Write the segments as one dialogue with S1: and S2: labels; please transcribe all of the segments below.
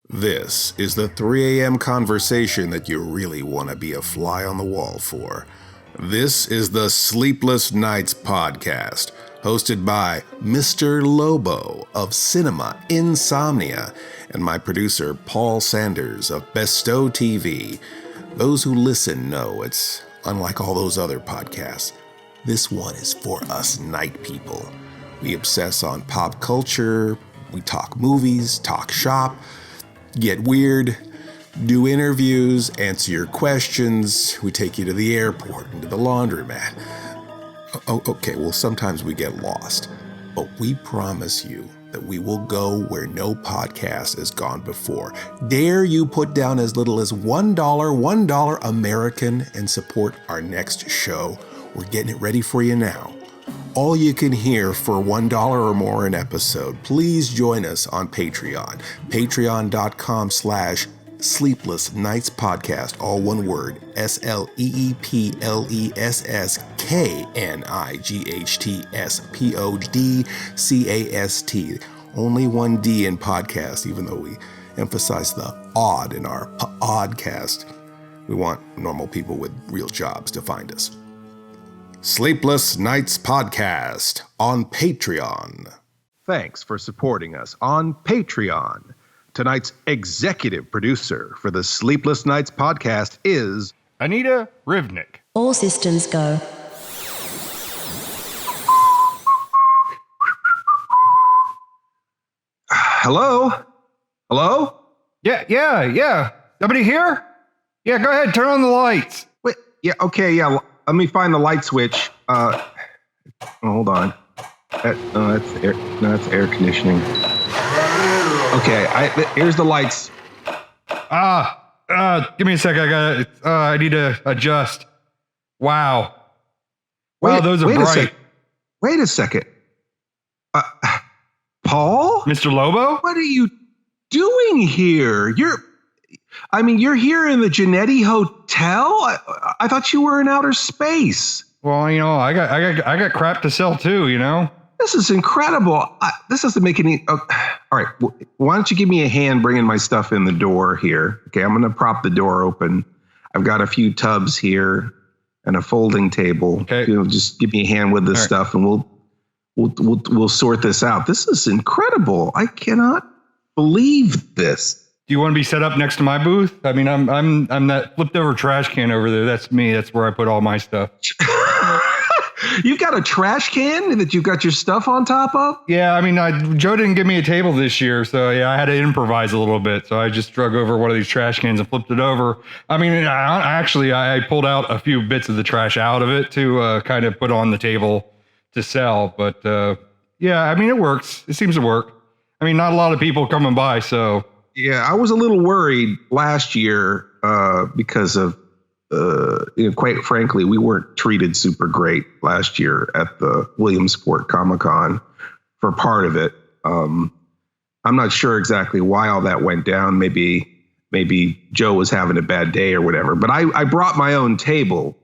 S1: This is the 3 a.m. conversation that you really want to be a fly on the wall for. This is the Sleepless Knights podcast, hosted by Mr. Lobo of Cinema Insomnia and my producer Paul Sanders of BESTOW TV. Those who listen know it's unlike all those other podcasts. This one is for us night people. We obsess on pop culture, we talk movies, talk shop, get weird, do interviews, answer your questions. We take you to the airport and to the laundromat. Okay, well, sometimes we get lost, but we promise you that we will go where no podcast has gone before. Dare you put down as little as $1 American and support our next show? We're getting it ready for you now. All you can hear for $1 or more an episode. Please join us on Patreon. Patreon.com/Sleepless Knights Podcast, all one word, SLEEPLESSKNIGHTS Only one D in podcast, even though we emphasize the odd in our pODDcast. We want normal people with real jobs to find us. Sleepless Knights Podcast on Patreon. Thanks for supporting us on Patreon. Tonight's executive producer for the Sleepless Knights Podcast is
S2: Anita Rivnik.
S3: All systems go.
S4: Hello? Hello?
S2: Yeah. Somebody here? Yeah, go ahead. Turn on the lights.
S4: Wait, yeah, okay, yeah. Let me find the light switch. Hold on. That's air conditioning. Okay, here's the lights.
S2: Give me a sec. I need to adjust. Wow, those are bright.
S4: Wait a second. Paul?
S2: Mr. Lobo?
S4: What are you doing here? You're here in the Genetti Hotel? I thought you were in outer space.
S2: Well, I got crap to sell too,
S4: This is incredible. This doesn't make any... all right, why don't you give me a hand bringing my stuff in the door here? Okay, I'm going to prop the door open. I've got a few tubs here and a folding table.
S2: Okay.
S4: Just give me a hand with this stuff and we'll sort this out. This is incredible. I cannot believe this.
S2: Do you want to be set up next to my booth? I'm that flipped over trash can over there. That's me. That's where I put all my stuff.
S4: You've got a trash can that you've got your stuff on top of?
S2: Yeah, Joe didn't give me a table this year, so yeah, I had to improvise a little bit. So I just drug over one of these trash cans and flipped it over. I pulled out a few bits of the trash out of it to kind of put on the table to sell. But it works. It seems to work. Not a lot of people coming by, so...
S4: Yeah, I was a little worried last year because of, quite frankly, we weren't treated super great last year at the Williamsport Comic Con for part of it. I'm not sure exactly why all that went down. Maybe Joe was having a bad day or whatever. But I brought my own table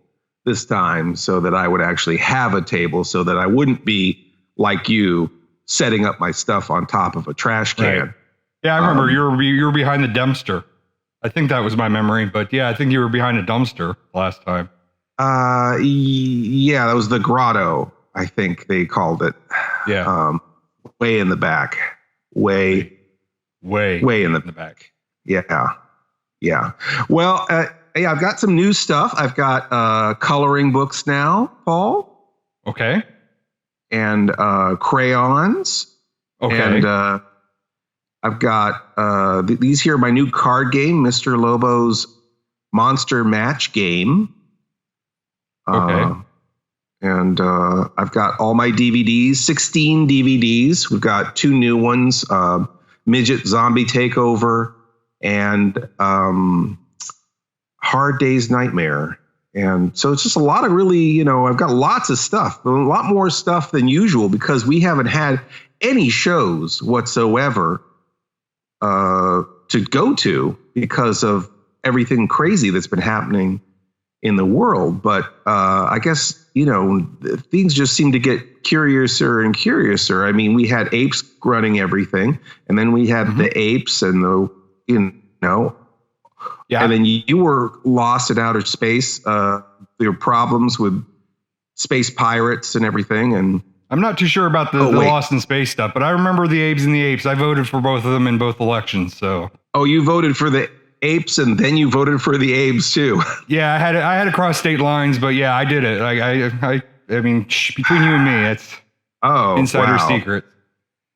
S4: this time so that I would actually have a table so that I wouldn't be like you setting up my stuff on top of a trash can. Right.
S2: Yeah, I remember you were behind the dumpster. I think that was my memory, but yeah, I think you were behind a dumpster last time.
S4: Yeah, that was the grotto, I think they called it.
S2: Yeah.
S4: Way in the back. Way in the back. Yeah. Well, I've got some new stuff. I've got coloring books now, Paul.
S2: Okay.
S4: And crayons.
S2: Okay.
S4: And I've got these here, my new card game, Mr. Lobo's Monster Match Game.
S2: Okay.
S4: And I've got all my DVDs, 16 DVDs. We've got 2 new ones, Midget Zombie Takeover and Hard Day's Nightmare. And so it's just a lot of really, I've got lots of stuff, a lot more stuff than usual because we haven't had any shows whatsoever to go to because of everything crazy that's been happening in the world. But I guess, things just seem to get curiouser and curiouser. We had apes running everything, and then we had the apes and the you know,
S2: Yeah.
S4: and then you were lost in outer space. There were problems with space pirates and everything. And
S2: I'm not too sure about the Lost in Space stuff, but I remember the Abes and the Apes. I voted for both of them in both elections. So.
S4: Oh, you voted for the Apes and then you voted for the Abes too.
S2: Yeah, I had to cross state lines, but yeah, I did it. I mean, between you and me, it's insider secret.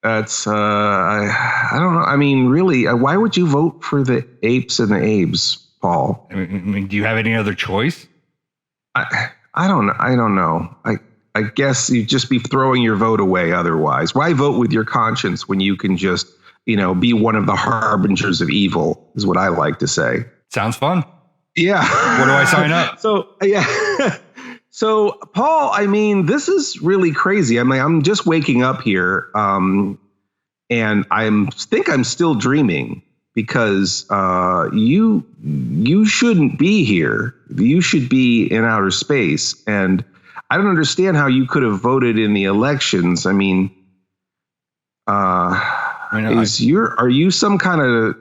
S4: That's I don't know. I mean, really, why would you vote for the Apes and the Abes, Paul?
S2: I mean, do you have any other choice?
S4: I don't know. I guess you'd just be throwing your vote away otherwise. Why vote with your conscience when you can just, be one of the harbingers of evil, is what I like to say.
S2: Sounds fun.
S4: Yeah.
S2: Where do I sign up?
S4: So, yeah. So, Paul, I mean, this is really crazy. I mean, I'm just waking up here, and I'm still dreaming because you shouldn't be here. You should be in outer space. And I don't understand how you could have voted in the elections. I mean, are you some kind of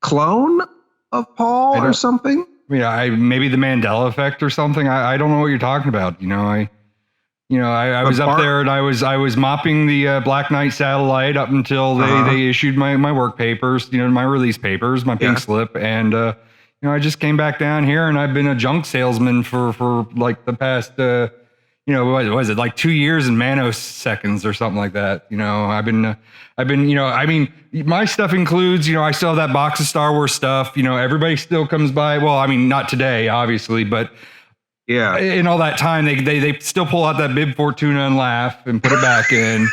S4: clone of Paul or something?
S2: I mean, maybe the Mandela effect or something. I don't know what you're talking about. I was up there and I was mopping the Black Knight satellite up until they issued my work papers, my release papers, my pink slip, and I just came back down here and I've been a junk salesman for like the past what was it, like 2 years in nanoseconds or something like that. I've been I mean, my stuff includes, I still have that box of Star Wars stuff. Everybody still comes by. Well, I mean, not today, obviously, but yeah, in all that time, they still pull out that Bib Fortuna and laugh and put it back in.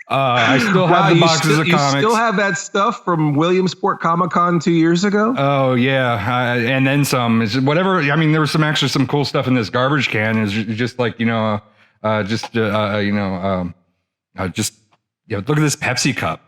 S2: I still have the boxes of comics.
S4: You still have that stuff from Williamsport Comic Con 2 years ago?
S2: Oh yeah, and then some. It's whatever. I mean, there was some cool stuff in this garbage can. It's just like look at this Pepsi cup.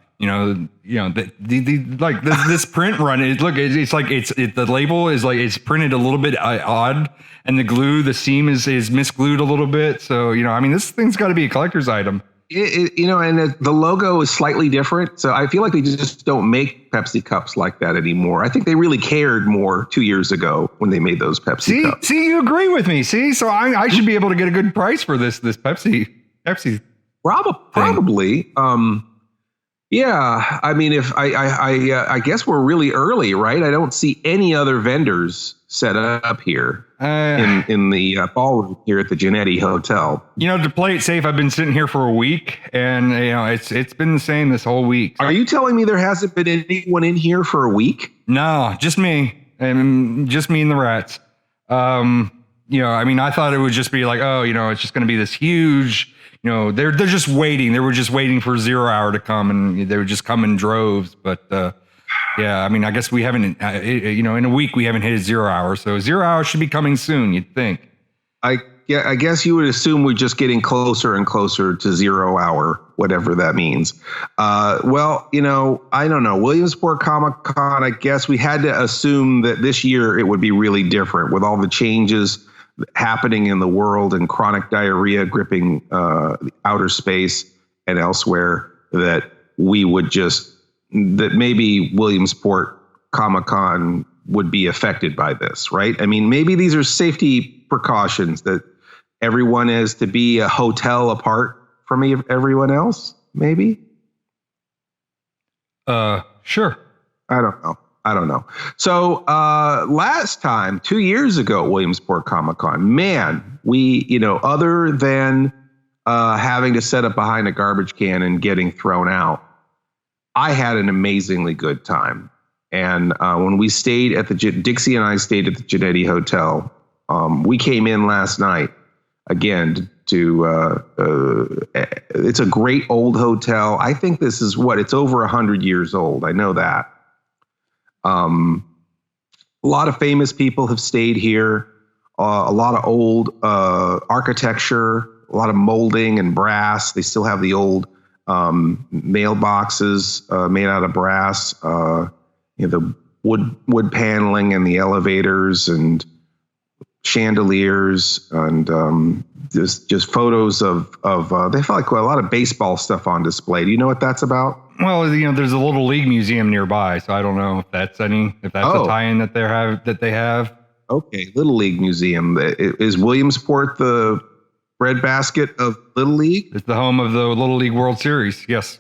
S2: This print run. The label is like it's printed a little bit odd, and the seam is misglued a little bit. So I mean, this thing's got to be a collector's item.
S4: And the logo is slightly different. So I feel like they just don't make Pepsi cups like that anymore. I think they really cared more 2 years ago when they made those Pepsi cups.
S2: See, you agree with me. See, so I should be able to get a good price for this Pepsi.
S4: Probably. Yeah. I mean, if I guess we're really early, right? I don't see any other vendors set up here in the ballroom here at the Genetti Hotel.
S2: To play it safe, I've been sitting here for a week, and it's been the same this whole week.
S4: Are you telling me there hasn't been anyone in here for a week?
S2: No, just me and the rats. I mean, I thought it would just be like, it's just going to be this huge. They're just waiting. They were just waiting for 0 hour to come, and they would just come in droves. But yeah, I mean, I guess we haven't, in a week we haven't hit 0 hour, so 0 hour should be coming soon. You'd think. I
S4: guess you would assume we're just getting closer and closer to 0 hour, whatever that means. Well, I don't know. Williamsport Comic Con. I guess we had to assume that this year it would be really different with all the changes happening in the world and chronic diarrhea gripping outer space and elsewhere, that maybe Williamsport Comic Con would be affected by this, right? I mean, maybe these are safety precautions that everyone is to be a hotel apart from everyone else, maybe?
S2: Sure.
S4: I don't know. So last time, 2 years ago at Williamsport Comic Con, man, we, other than having to set up behind a garbage can and getting thrown out, I had an amazingly good time. And when we stayed at Dixie and I stayed at the Genetti Hotel, we came in last night again it's a great old hotel. I think this is it's over 100 years old. I know that. A lot of famous people have stayed here. A lot of old architecture, a lot of molding and brass. They still have the old mailboxes made out of brass. The wood paneling and the elevators and chandeliers and just photos of they felt like a lot of baseball stuff on display. Do you know what that's about?
S2: Well, there's a Little League museum nearby, so I don't know if that's a tie-in that they have.
S4: Okay, Little League Museum. Is Williamsport the breadbasket of Little League?
S2: It's the home of the Little League World Series. Yes.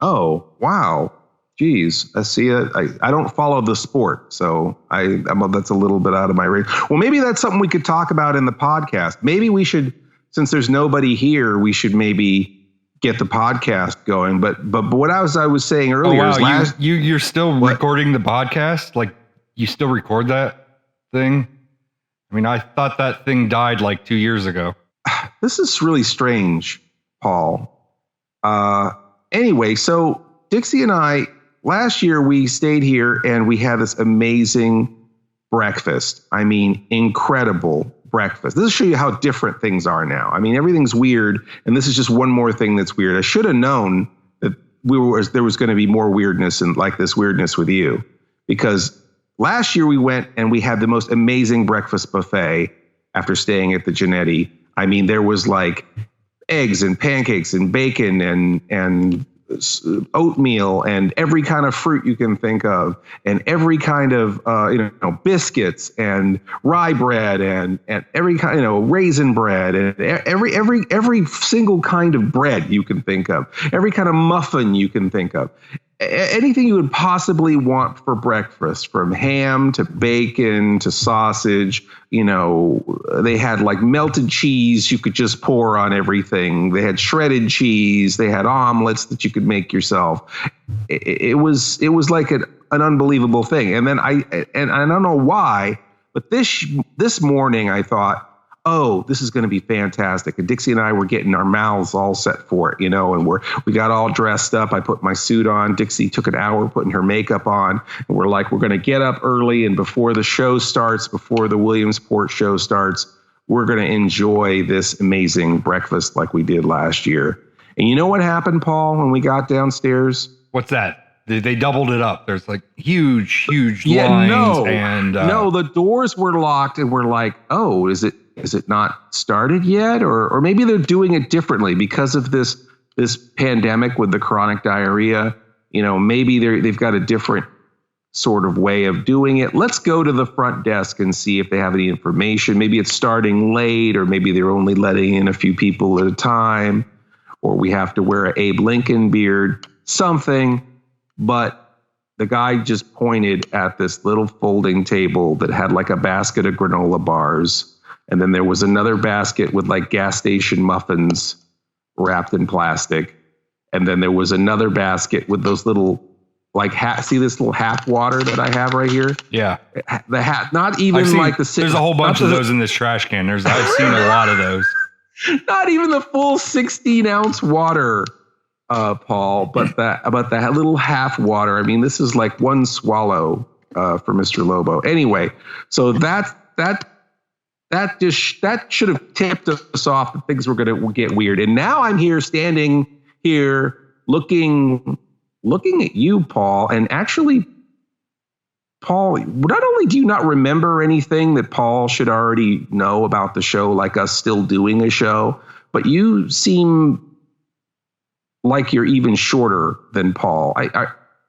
S4: Oh, wow. Geez, I see it. I don't follow the sport, so that's a little bit out of my range. Well, maybe that's something we could talk about in the podcast. Maybe we should, since there's nobody here, we should maybe get the podcast going. But what I was saying earlier is
S2: you're still recording the podcast? Like, you still record that thing? I mean, I thought that thing died like 2 years ago.
S4: This is really strange, Paul. Anyway, so Dixie and I, last year we stayed here and we had this amazing breakfast. I mean, incredible breakfast. This will show you how different things are now. I mean, everything's weird, and this is just one more thing that's weird. I should have known that there was going to be more weirdness and like this weirdness with you, because last year we went and we had the most amazing breakfast buffet after staying at the Genetti. I mean, there was like eggs and pancakes and bacon and oatmeal and every kind of fruit you can think of, and every kind of biscuits and rye bread and every kind raisin bread and every single kind of bread you can think of, every kind of muffin you can think of. Anything you would possibly want for breakfast, from ham to bacon to sausage. They had like melted cheese you could just pour on everything. They had shredded cheese. They had omelets that you could make yourself. It was like an unbelievable thing. And then I don't know why, but this morning I thought, oh, this is going to be fantastic. And Dixie and I were getting our mouths all set for it, and we got all dressed up. I put my suit on. Dixie took an hour putting her makeup on. And we're going to get up early. And before the show starts, before the Williamsport show starts, we're going to enjoy this amazing breakfast like we did last year. And you know what happened, Paul, when we got downstairs?
S2: What's that? They doubled it up. There's like huge lines.
S4: No, the doors were locked and we're like, oh, is it not started yet? Or maybe they're doing it differently because of this pandemic with the chronic diarrhea. Maybe they've got a different sort of way of doing it. Let's go to the front desk and see if they have any information. Maybe it's starting late, or maybe they're only letting in a few people at a time, or we have to wear an Abe Lincoln beard, something. But the guy just pointed at this little folding table that had like a basket of granola bars. And then there was another basket with like gas station muffins wrapped in plastic. And then there was another basket with those little see this little half water that I have right here?
S2: Yeah.
S4: The hat, not even there's
S2: a whole bunch of those in this trash can. I've seen a lot of those.
S4: Not even the full 16-ounce water, Paul, but that little half water. I mean, this is like one swallow for Mr. Lobo. Anyway, so that should have tipped us off that things were going to get weird. And now I'm standing here looking at you, Paul. And actually, Paul, not only do you not remember anything that Paul should already know about the show, like us still doing a show, but you seem like you're even shorter than Paul.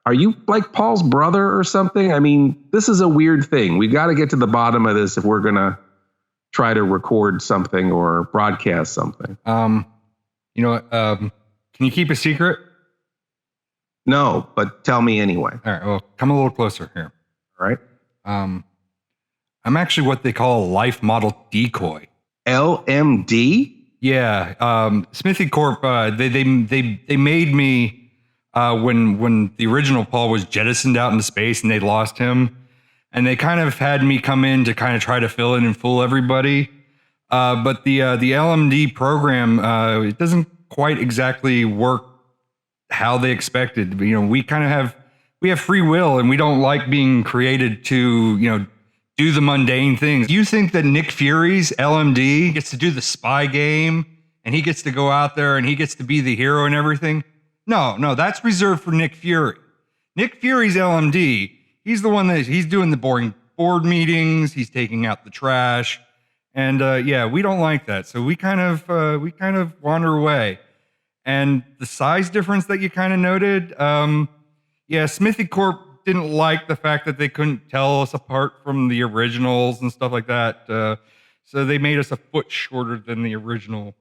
S4: Are you like Paul's brother or something? I mean, this is a weird thing. We've got to get to the bottom of this if we're going to try to record something or broadcast something.
S2: Can you keep a secret?
S4: No, but tell me anyway.
S2: All right. Well, come a little closer here.
S4: All right.
S2: I'm actually what they call a life model decoy.
S4: LMD?
S2: Yeah. Smithy Corp. They made me when the original Paul was jettisoned out into space and they lost him. And they kind of had me come in to kind of try to fill in and fool everybody. But the LMD program, it doesn't quite exactly work how they expected. We kind of have free will, and we don't like being created to, do the mundane things. You think that Nick Fury's LMD gets to do the spy game and he gets to go out there and he gets to be the hero and everything? No, that's reserved for Nick Fury. Nick Fury's LMD, he's the one he's doing the boring board meetings. He's taking out the trash. And yeah, we don't like that. So we kind of wander away. And the size difference that you kind of noted, yeah, Smithy Corp didn't like the fact that they couldn't tell us apart from the originals and stuff like that. So they made us a foot shorter than the original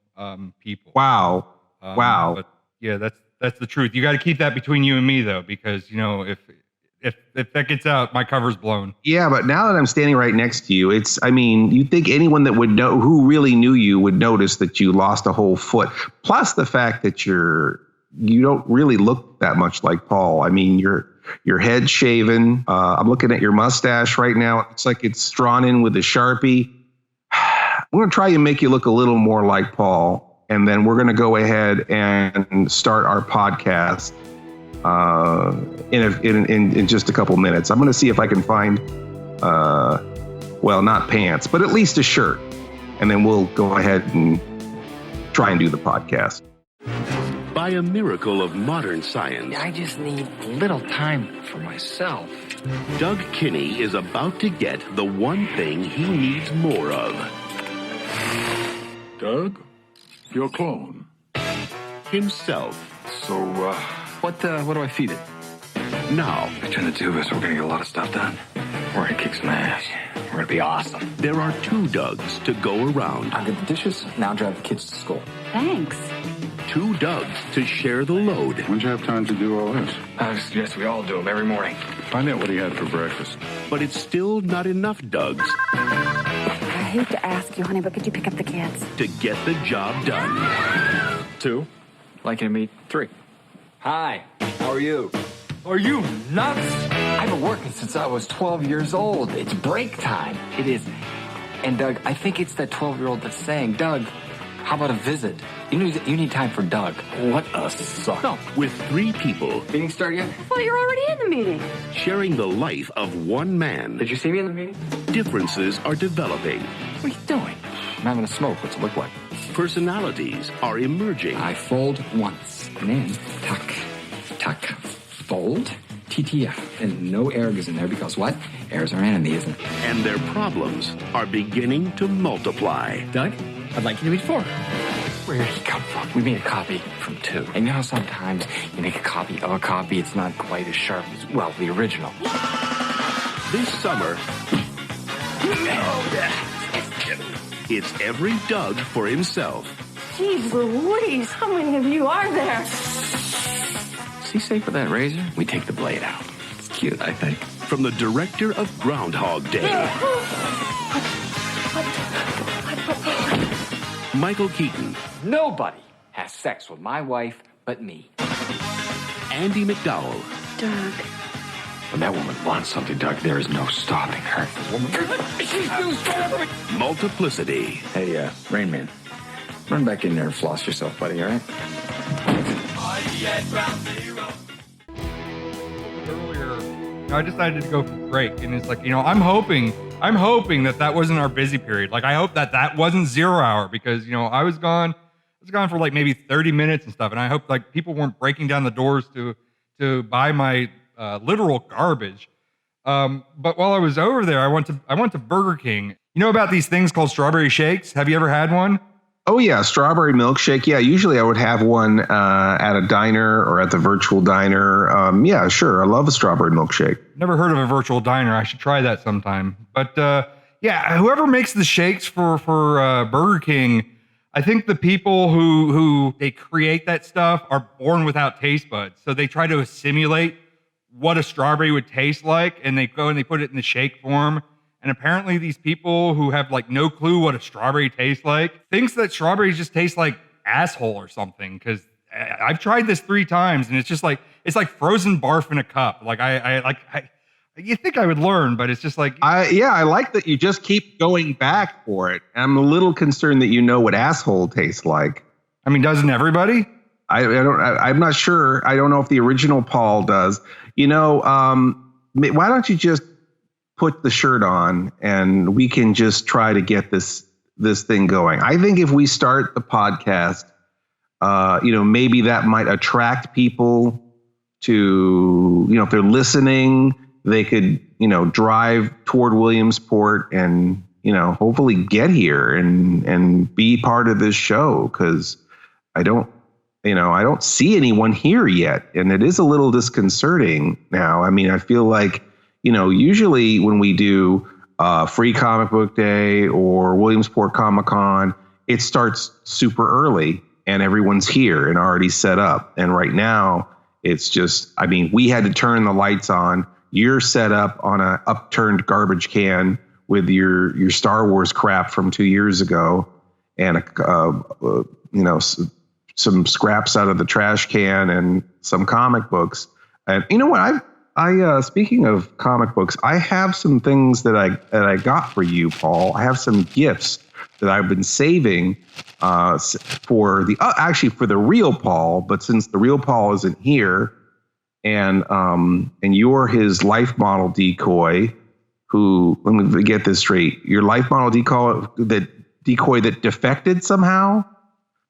S2: people.
S4: Wow. Wow.
S2: But yeah, that's the truth. You got to keep that between you and me, though, because if that gets out, my cover's blown.
S4: Yeah, but now that I'm standing right next to you, you'd think anyone that would know, who really knew you, would notice that you lost a whole foot. Plus the fact that you don't really look that much like Paul. I mean, your head shaven. I'm looking at your mustache right now. It looks like it's drawn in with a Sharpie. I'm going to try and make you look a little more like Paul, and then we're going to go ahead and start our podcast in just a couple minutes. I'm going to see if I can find, well, not pants, but at least a shirt, and then we'll go ahead and try and do the podcast.
S3: By a miracle of modern science,
S5: I just need a little time for myself.
S3: Doug Kinney is about to get the one thing he needs more of.
S6: Doug, your clone.
S3: Himself.
S6: So, what do I feed it?
S3: Now,
S6: Between the two of us, we're gonna get a lot of stuff done. We're gonna kick some ass. We're gonna be awesome.
S3: there are two Dougs to go around.
S5: I'll get the dishes, now drive the kids to school.
S7: Thanks.
S3: Two Dougs to share the load.
S6: When'd you have time to do all this?
S5: I suggest we all do them every morning.
S6: Find out what he had for breakfast.
S3: But it's still not enough Dougs
S7: I hate to ask you, honey, but could you pick up the kids?
S3: to get the job done.
S5: 2. Like to meet 3. Hi, how are you? Are you nuts? I've been working since I was 12 years old. It's break time. It is. And Doug, I think it's that 12-year-old that's saying, Doug, how about a visit? You need time for Doug. What a suck. No.
S3: With 3 people
S5: Meeting start yet?
S7: Well, you're already in the meeting.
S3: sharing the life of one man,
S5: Did you see me in the meeting?
S3: differences are developing.
S5: What are you doing? I'm having a smoke. What's it look like?
S3: Personalities are emerging.
S5: I fold once, and then tuck, fold, TTF. And no air goes in there because what? Air's our enemy, isn't it?
S3: And their problems are beginning to multiply.
S5: Doug, I'd like you to meet 4. Where did he come from? We made a copy from 2. And you know how sometimes you make a copy of a copy, it's not quite as sharp as, well, the original.
S3: This summer, it's every Doug for himself.
S7: Jeez Louise, how many of you are there?
S5: Is he safe with that razor? We take the blade out. It's cute, I think.
S3: From the director of Groundhog Day, Michael Keaton,
S5: Nobody has sex with my wife but me.
S3: Andy McDowell,
S7: Doug.
S5: When that woman wants something, Doug, there is no stopping her.
S3: Multiplicity,
S5: Hey, Rain Man, run back in there and floss yourself, buddy, all right?
S2: Earlier, I decided to go for break, and it's like, I'm hoping that wasn't our busy period. Like, I hope that wasn't 0 hour, because I was gone for like maybe 30 minutes and stuff, and I hope like people weren't breaking down the doors to buy my literal garbage. But while I was over there, I went to Burger King. You know about these things called strawberry shakes? Have you ever had one?
S4: Oh, yeah. Strawberry milkshake. Yeah. Usually I would have one at a diner or at the virtual diner. Yeah, sure. I love a strawberry milkshake.
S2: Never heard of a virtual diner. I should try that sometime. But yeah, whoever makes the shakes for Burger King, I think the people who they create that stuff are born without taste buds. So they try to simulate what a strawberry would taste like, and they go and they put it in the shake form. And apparently these people who have like no clue what a strawberry tastes like thinks that strawberries just taste like asshole or something. Cause I've tried this 3 times and it's just like, it's like frozen barf in a cup. Like you think I would learn, but it's just like,
S4: I like that you just keep going back for it. I'm a little concerned that you know what asshole tastes like.
S2: I mean, doesn't everybody?
S4: I'm not sure. I don't know if the original Paul does. Why don't you just put the shirt on and we can just try to get this thing going. I think if we start the podcast, maybe that might attract people to, if they're listening, they could, drive toward Williamsport and hopefully get here and be part of this show, because I don't see anyone here yet. And it is a little disconcerting now. I mean, I feel like, usually when we do Free Comic Book Day or Williamsport Comic Con, it starts super early and everyone's here and already set up. And right now it's just, I mean, we had to turn the lights on. You're set up on a upturned garbage can with your Star Wars crap from 2 years ago, and some scraps out of the trash can and some comic books. And you know what? I speaking of comic books, I have some things that I got for you, Paul. I have some gifts that I've been saving for the real Paul, but since the real Paul isn't here, and you're his life model decoy, who, let me get this straight, your life model decoy that defected somehow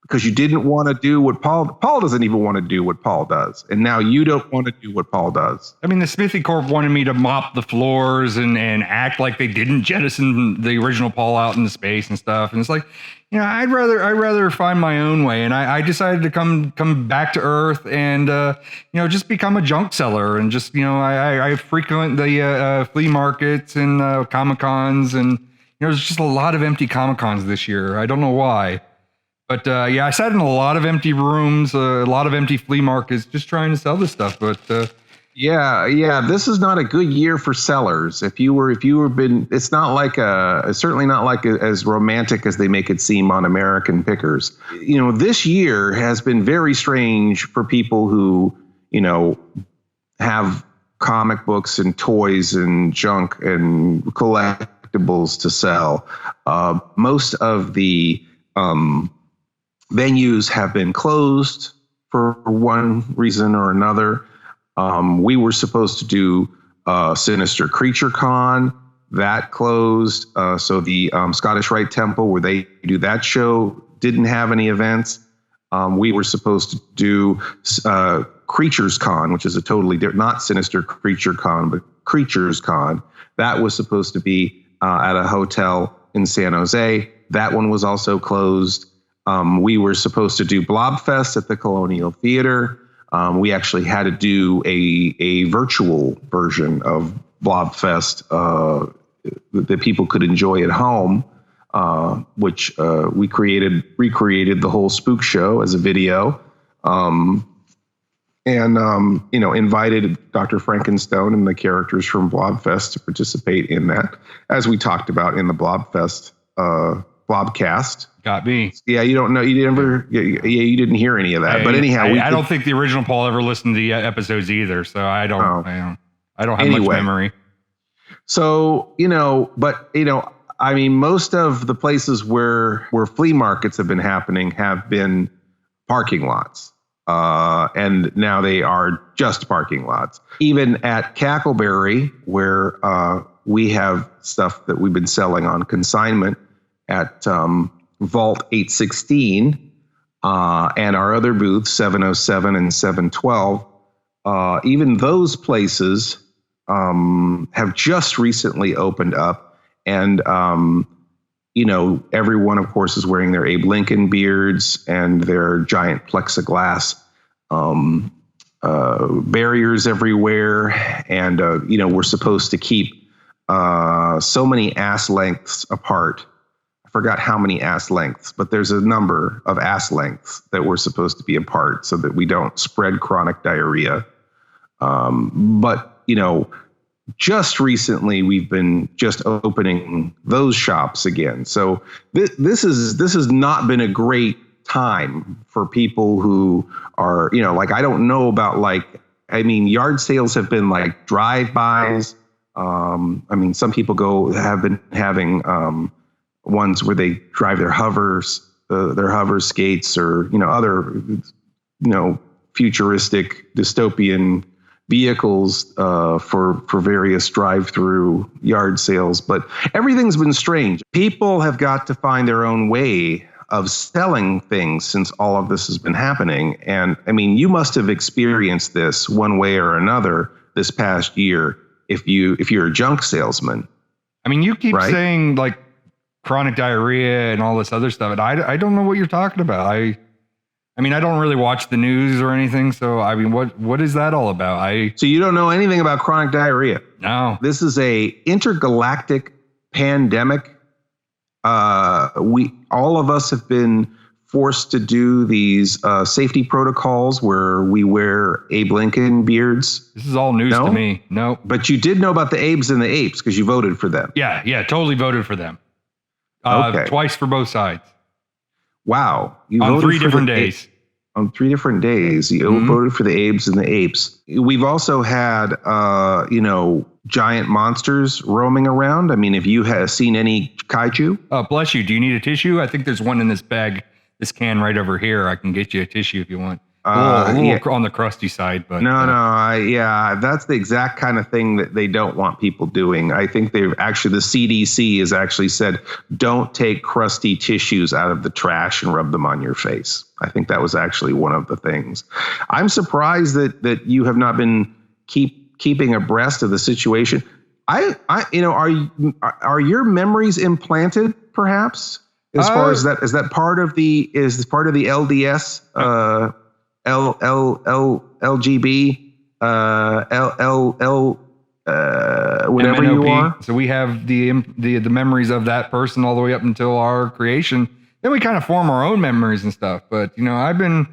S4: because you didn't want to do what Paul doesn't even want to do what Paul does. And now you don't want to do what Paul does.
S2: I mean, the Smithy Corp wanted me to mop the floors and act like they didn't jettison the original Paul out into space and stuff. And it's like, I'd rather find my own way. And I decided to come back to Earth and, just become a junk seller. And just, I frequent the flea markets and Comic Cons. And, there's just a lot of empty Comic Cons this year. I don't know why. But I sat in a lot of empty rooms, a lot of empty flea markets, just trying to sell this stuff. But
S4: this is not a good year for sellers. It's not it's certainly not like as romantic as they make it seem on American Pickers. This year has been very strange for people who, have comic books and toys and junk and collectibles to sell. Most of the venues have been closed for one reason or another. We were supposed to do Sinister Creature Con. That closed. So the Scottish Rite Temple, where they do that show, didn't have any events. We were supposed to do Creatures Con, which is a totally different, not Sinister Creature Con, but Creatures Con. That was supposed to be at a hotel in San Jose. That one was also closed. We were supposed to do Blobfest at the Colonial Theater. We actually had to do a virtual version of Blobfest that people could enjoy at home, which we recreated the whole spook show as a video, invited Dr. Frankenstone and the characters from Blobfest to participate in that, as we talked about in the Blobfest Blobcast.
S2: Got me.
S4: Yeah, you don't know. You didn't hear any of that. But anyhow,
S2: I don't think the original Paul ever listened to the episodes either. So I don't have much memory.
S4: So, I mean, most of the places where flea markets have been happening have been parking lots. And now they are just parking lots. Even at Cackleberry, where we have stuff that we've been selling on consignment at Vault 816 and our other booths, 707 and 712, even those places have just recently opened up. And, everyone, of course, is wearing their Abe Lincoln beards and their giant plexiglass barriers everywhere. And, we're supposed to keep so many ass lengths apart. I forgot how many ass lengths, but there's a number of ass lengths that we're supposed to be apart so that we don't spread chronic diarrhea. But just recently we've been just opening those shops again. So this has not been a great time for people who are, I don't know about yard sales have been like drive-bys. Some people have been having ones where they drive their hover skates or, other, futuristic dystopian vehicles for various drive-through yard sales. But everything's been strange. People have got to find their own way of selling things since all of this has been happening. And you must have experienced this one way or another this past year if you're a junk salesman.
S2: You keep saying chronic diarrhea and all this other stuff. And I don't know what you're talking about. I mean, I don't really watch the news or anything. So, I mean, what is that all about?
S4: So you don't know anything about chronic diarrhea?
S2: No.
S4: This is a intergalactic pandemic. All of us have been forced to do these safety protocols where we wear Abe Lincoln beards.
S2: This is all news to me. No.
S4: But you did know about the Abes and the Apes because you voted for them.
S2: Yeah, totally voted for them.
S4: Okay.
S2: Twice for both sides.
S4: Wow. You
S2: on
S4: voted
S2: 3 different days.
S4: On 3 different days. You voted for the Abes and the Apes. We've also had, giant monsters roaming around. I mean, have you seen any kaiju?
S2: Oh, bless you. Do you need a tissue? I think there's one in this bag, this can right over here. I can get you a tissue if you want. A little on the crusty side, but
S4: that's the exact kind of thing that they don't want people doing. I think the CDC has actually said, don't take crusty tissues out of the trash and rub them on your face. I think that was actually one of the things. I'm surprised that you have not been keeping abreast of the situation. Are your memories implanted perhaps? As far as that, is part of the LDS, LGB, whatever
S2: MNOP.
S4: you are?
S2: So we have the memories of that person all the way up until our creation. Then we kind of form our own memories and stuff. But I've been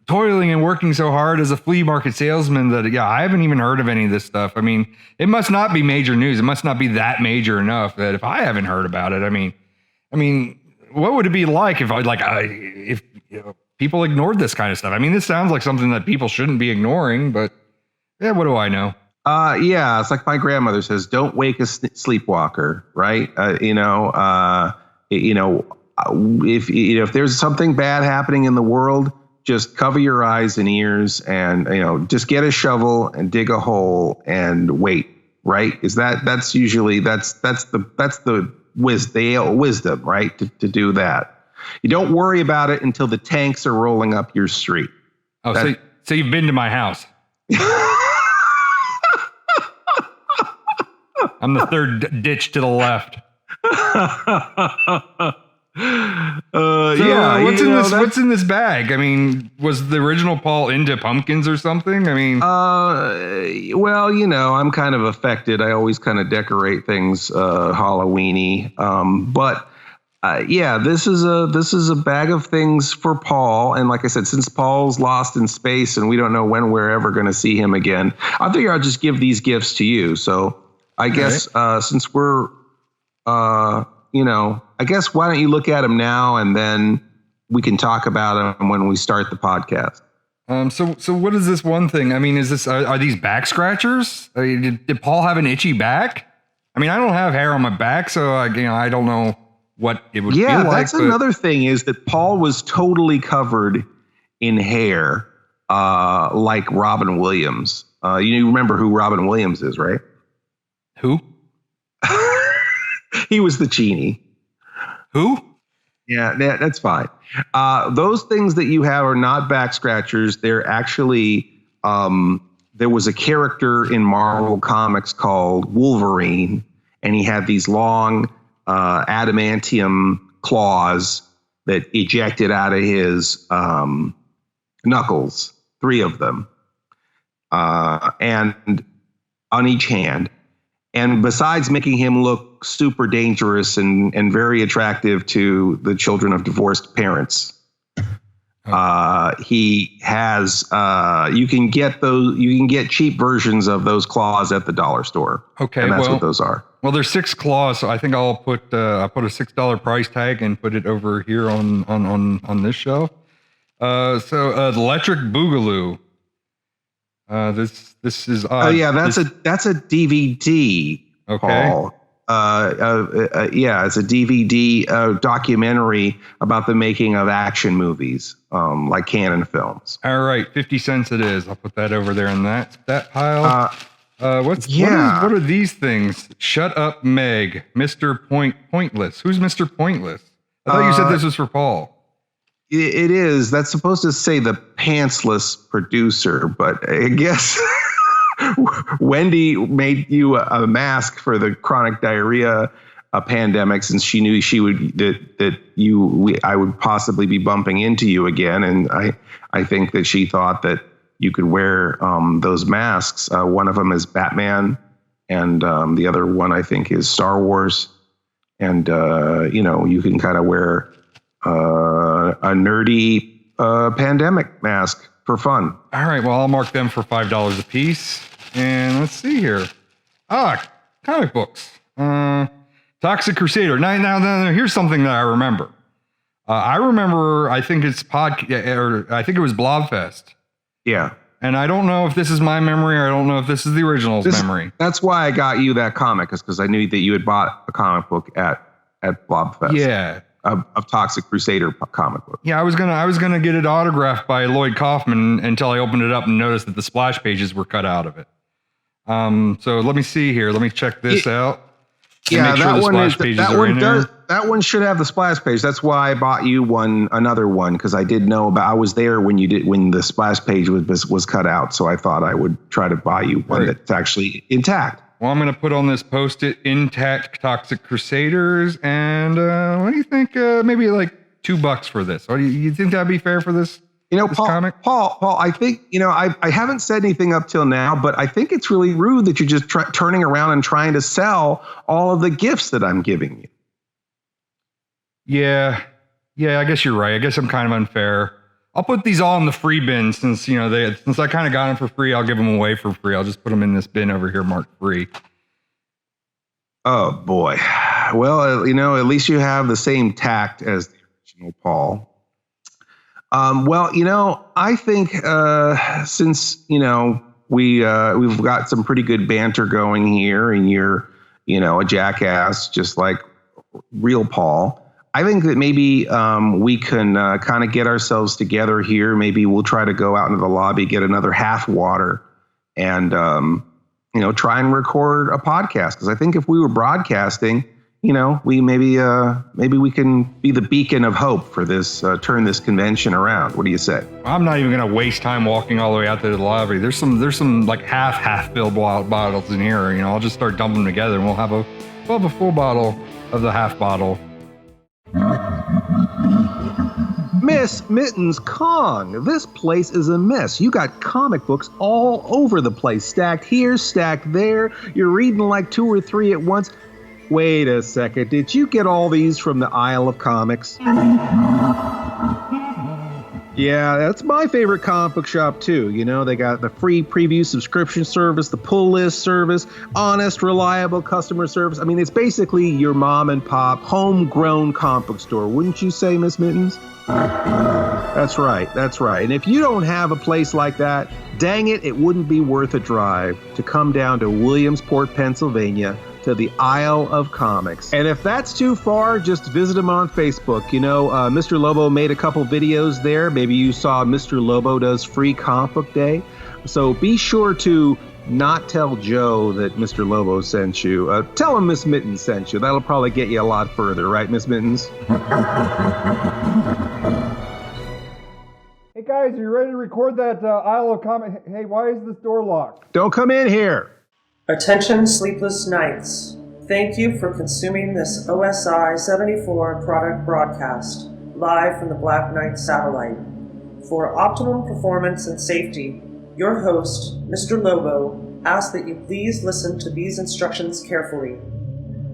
S2: toiling and working so hard as a flea market salesman that I haven't even heard of any of this stuff. I mean, it must not be major news. It must not be that major enough that if I haven't heard about it, I mean, what would it be like if people ignored this kind of stuff? I mean, this sounds like something that people shouldn't be ignoring, but what do I know?
S4: It's like my grandmother says, don't wake a sleepwalker, right? If there's something bad happening in the world, just cover your eyes and ears and, just get a shovel and dig a hole and wait, right? That's usually the wisdom, right? To do that. You don't worry about it until the tanks are rolling up your street.
S2: Oh, so you've been to my house. I'm the third ditch to the left. What's in this bag? I mean, was the original Paul into pumpkins or something? I mean,
S4: I'm kind of affected. I always kind of decorate things Halloween-y. This is a bag of things for Paul. And like I said, since Paul's lost in space and we don't know when we're ever going to see him again, I figure I'll just give these gifts to you. So I guess since we're I guess why don't you look at them now and then we can talk about them when we start the podcast.
S2: So what is this one thing? I mean, are these back scratchers? I mean, did Paul have an itchy back? I mean, I don't have hair on my back, so I don't know what it would feel like. Yeah,
S4: that's another thing is that Paul was totally covered in hair, like Robin Williams. You remember who Robin Williams is, right?
S2: Who?
S4: He was the genie.
S2: Who?
S4: Yeah, that's fine. Those things that you have are not back scratchers. They're actually, there was a character in Marvel Comics called Wolverine, and he had these long adamantium claws that ejected out of his knuckles, 3 of them, and on each hand. And besides making him look super dangerous and very attractive to the children of divorced parents, he has you can get cheap versions of those claws at the dollar store.
S2: Okay,
S4: and that's what those are.
S2: Well, there's 6 claws, so I think I'll put a $6 price tag and put it over here on this shelf. The Electric Boogaloo. This is
S4: that's a DVD.
S2: Okay.
S4: Paul. It's a DVD documentary about the making of action movies, like Canon Films.
S2: All right, 50 cents it is. I'll put that over there in that pile. What are these things? Shut up, Meg. Mr. Pointless. Who's Mr. Pointless? I thought you said this was for Paul.
S4: It is. That's supposed to say the pantsless producer, but I guess Wendy made you a mask for the chronic diarrhea a pandemic, since she knew I would possibly be bumping into you again. And I think that she thought that you could wear those masks. One of them is Batman, and the other one I think is Star Wars. And you can kind of wear a nerdy pandemic mask for fun.
S2: All right, well, I'll mark them for $5 a piece. And let's see here. Comic books. Toxic Crusader. Now, here's something that I remember. I think it's I think it was Blobfest.
S4: Yeah.
S2: And I don't know if this is my memory, or I don't know if this is the original's memory.
S4: That's why I got you that comic, is because I knew that you had bought a comic book at Blobfest.
S2: Yeah.
S4: Of Toxic Crusader comic book.
S2: Yeah, I was gonna get it autographed by Lloyd Kaufman until I opened it up and noticed that the splash pages were cut out of it. So let me see here. Let me check this out.
S4: Yeah, that one should have the splash page. That's why I bought you another one, because I did know I was there when the splash page was cut out. So I thought I would try to buy you one that's actually intact.
S2: Well, I'm going to put on this Post-it intact Toxic Crusaders. And what do you think? Maybe like $2 for this. Or do you think that'd be fair for this?
S4: Paul, I think, I haven't said anything up till now, but I think it's really rude that you're just turning around and trying to sell all of the gifts that I'm giving you.
S2: Yeah, I guess you're right. I guess I'm kind of unfair. I'll put these all in the free bin since I kind of got them for free. I'll give them away for free. I'll just put them in this bin over here marked free.
S4: Oh boy. Well, at least you have the same tact as the original Paul. I think since we've got some pretty good banter going here, and you're a jackass just like real Paul, I think that maybe we can kind of get ourselves together here. Maybe we'll try to go out into the lobby, get another half water, and try and record a podcast. Because I think if we were broadcasting, we maybe we can be the beacon of hope for this, turn this convention around. What do you say?
S2: I'm not even going to waste time walking all the way out to the lobby. There's some like half filled bottles in here. I'll just start dumping them together, and we'll have a full bottle of the half bottle.
S4: Miss Mittens Kong, this place is a mess. You got comic books all over the place, stacked here, stacked there. You're reading like 2 or 3 at once. Wait a second, did you get all these from the Isle of Comics? Yeah, that's my favorite comic book shop too. They got the free preview subscription service, the pull list service, honest, reliable customer service. I mean, it's basically your mom and pop homegrown comic book store, wouldn't you say, Miss Mittens? That's right. And if you don't have a place like that, dang it wouldn't be worth a drive to come down to Williamsport, Pennsylvania, to the Isle of Comics. And if that's too far, just visit them on Facebook. Mr. Lobo made a couple videos there. Maybe you saw Mr. Lobo does free comic book day. So be sure to not tell Joe that Mr. Lobo sent you. Tell him Miss Mittens sent you. That'll probably get you a lot further, right, Miss Mittens?
S2: Hey guys, are you ready to record that Isle of Comics? Hey, why is this door locked?
S4: Don't come in here.
S8: Attention Sleepless Knights. Thank you for consuming this OSI 74 product broadcast, live from the Black Knight satellite. For optimum performance and safety, your host, Mr. Lobo, asks that you please listen to these instructions carefully.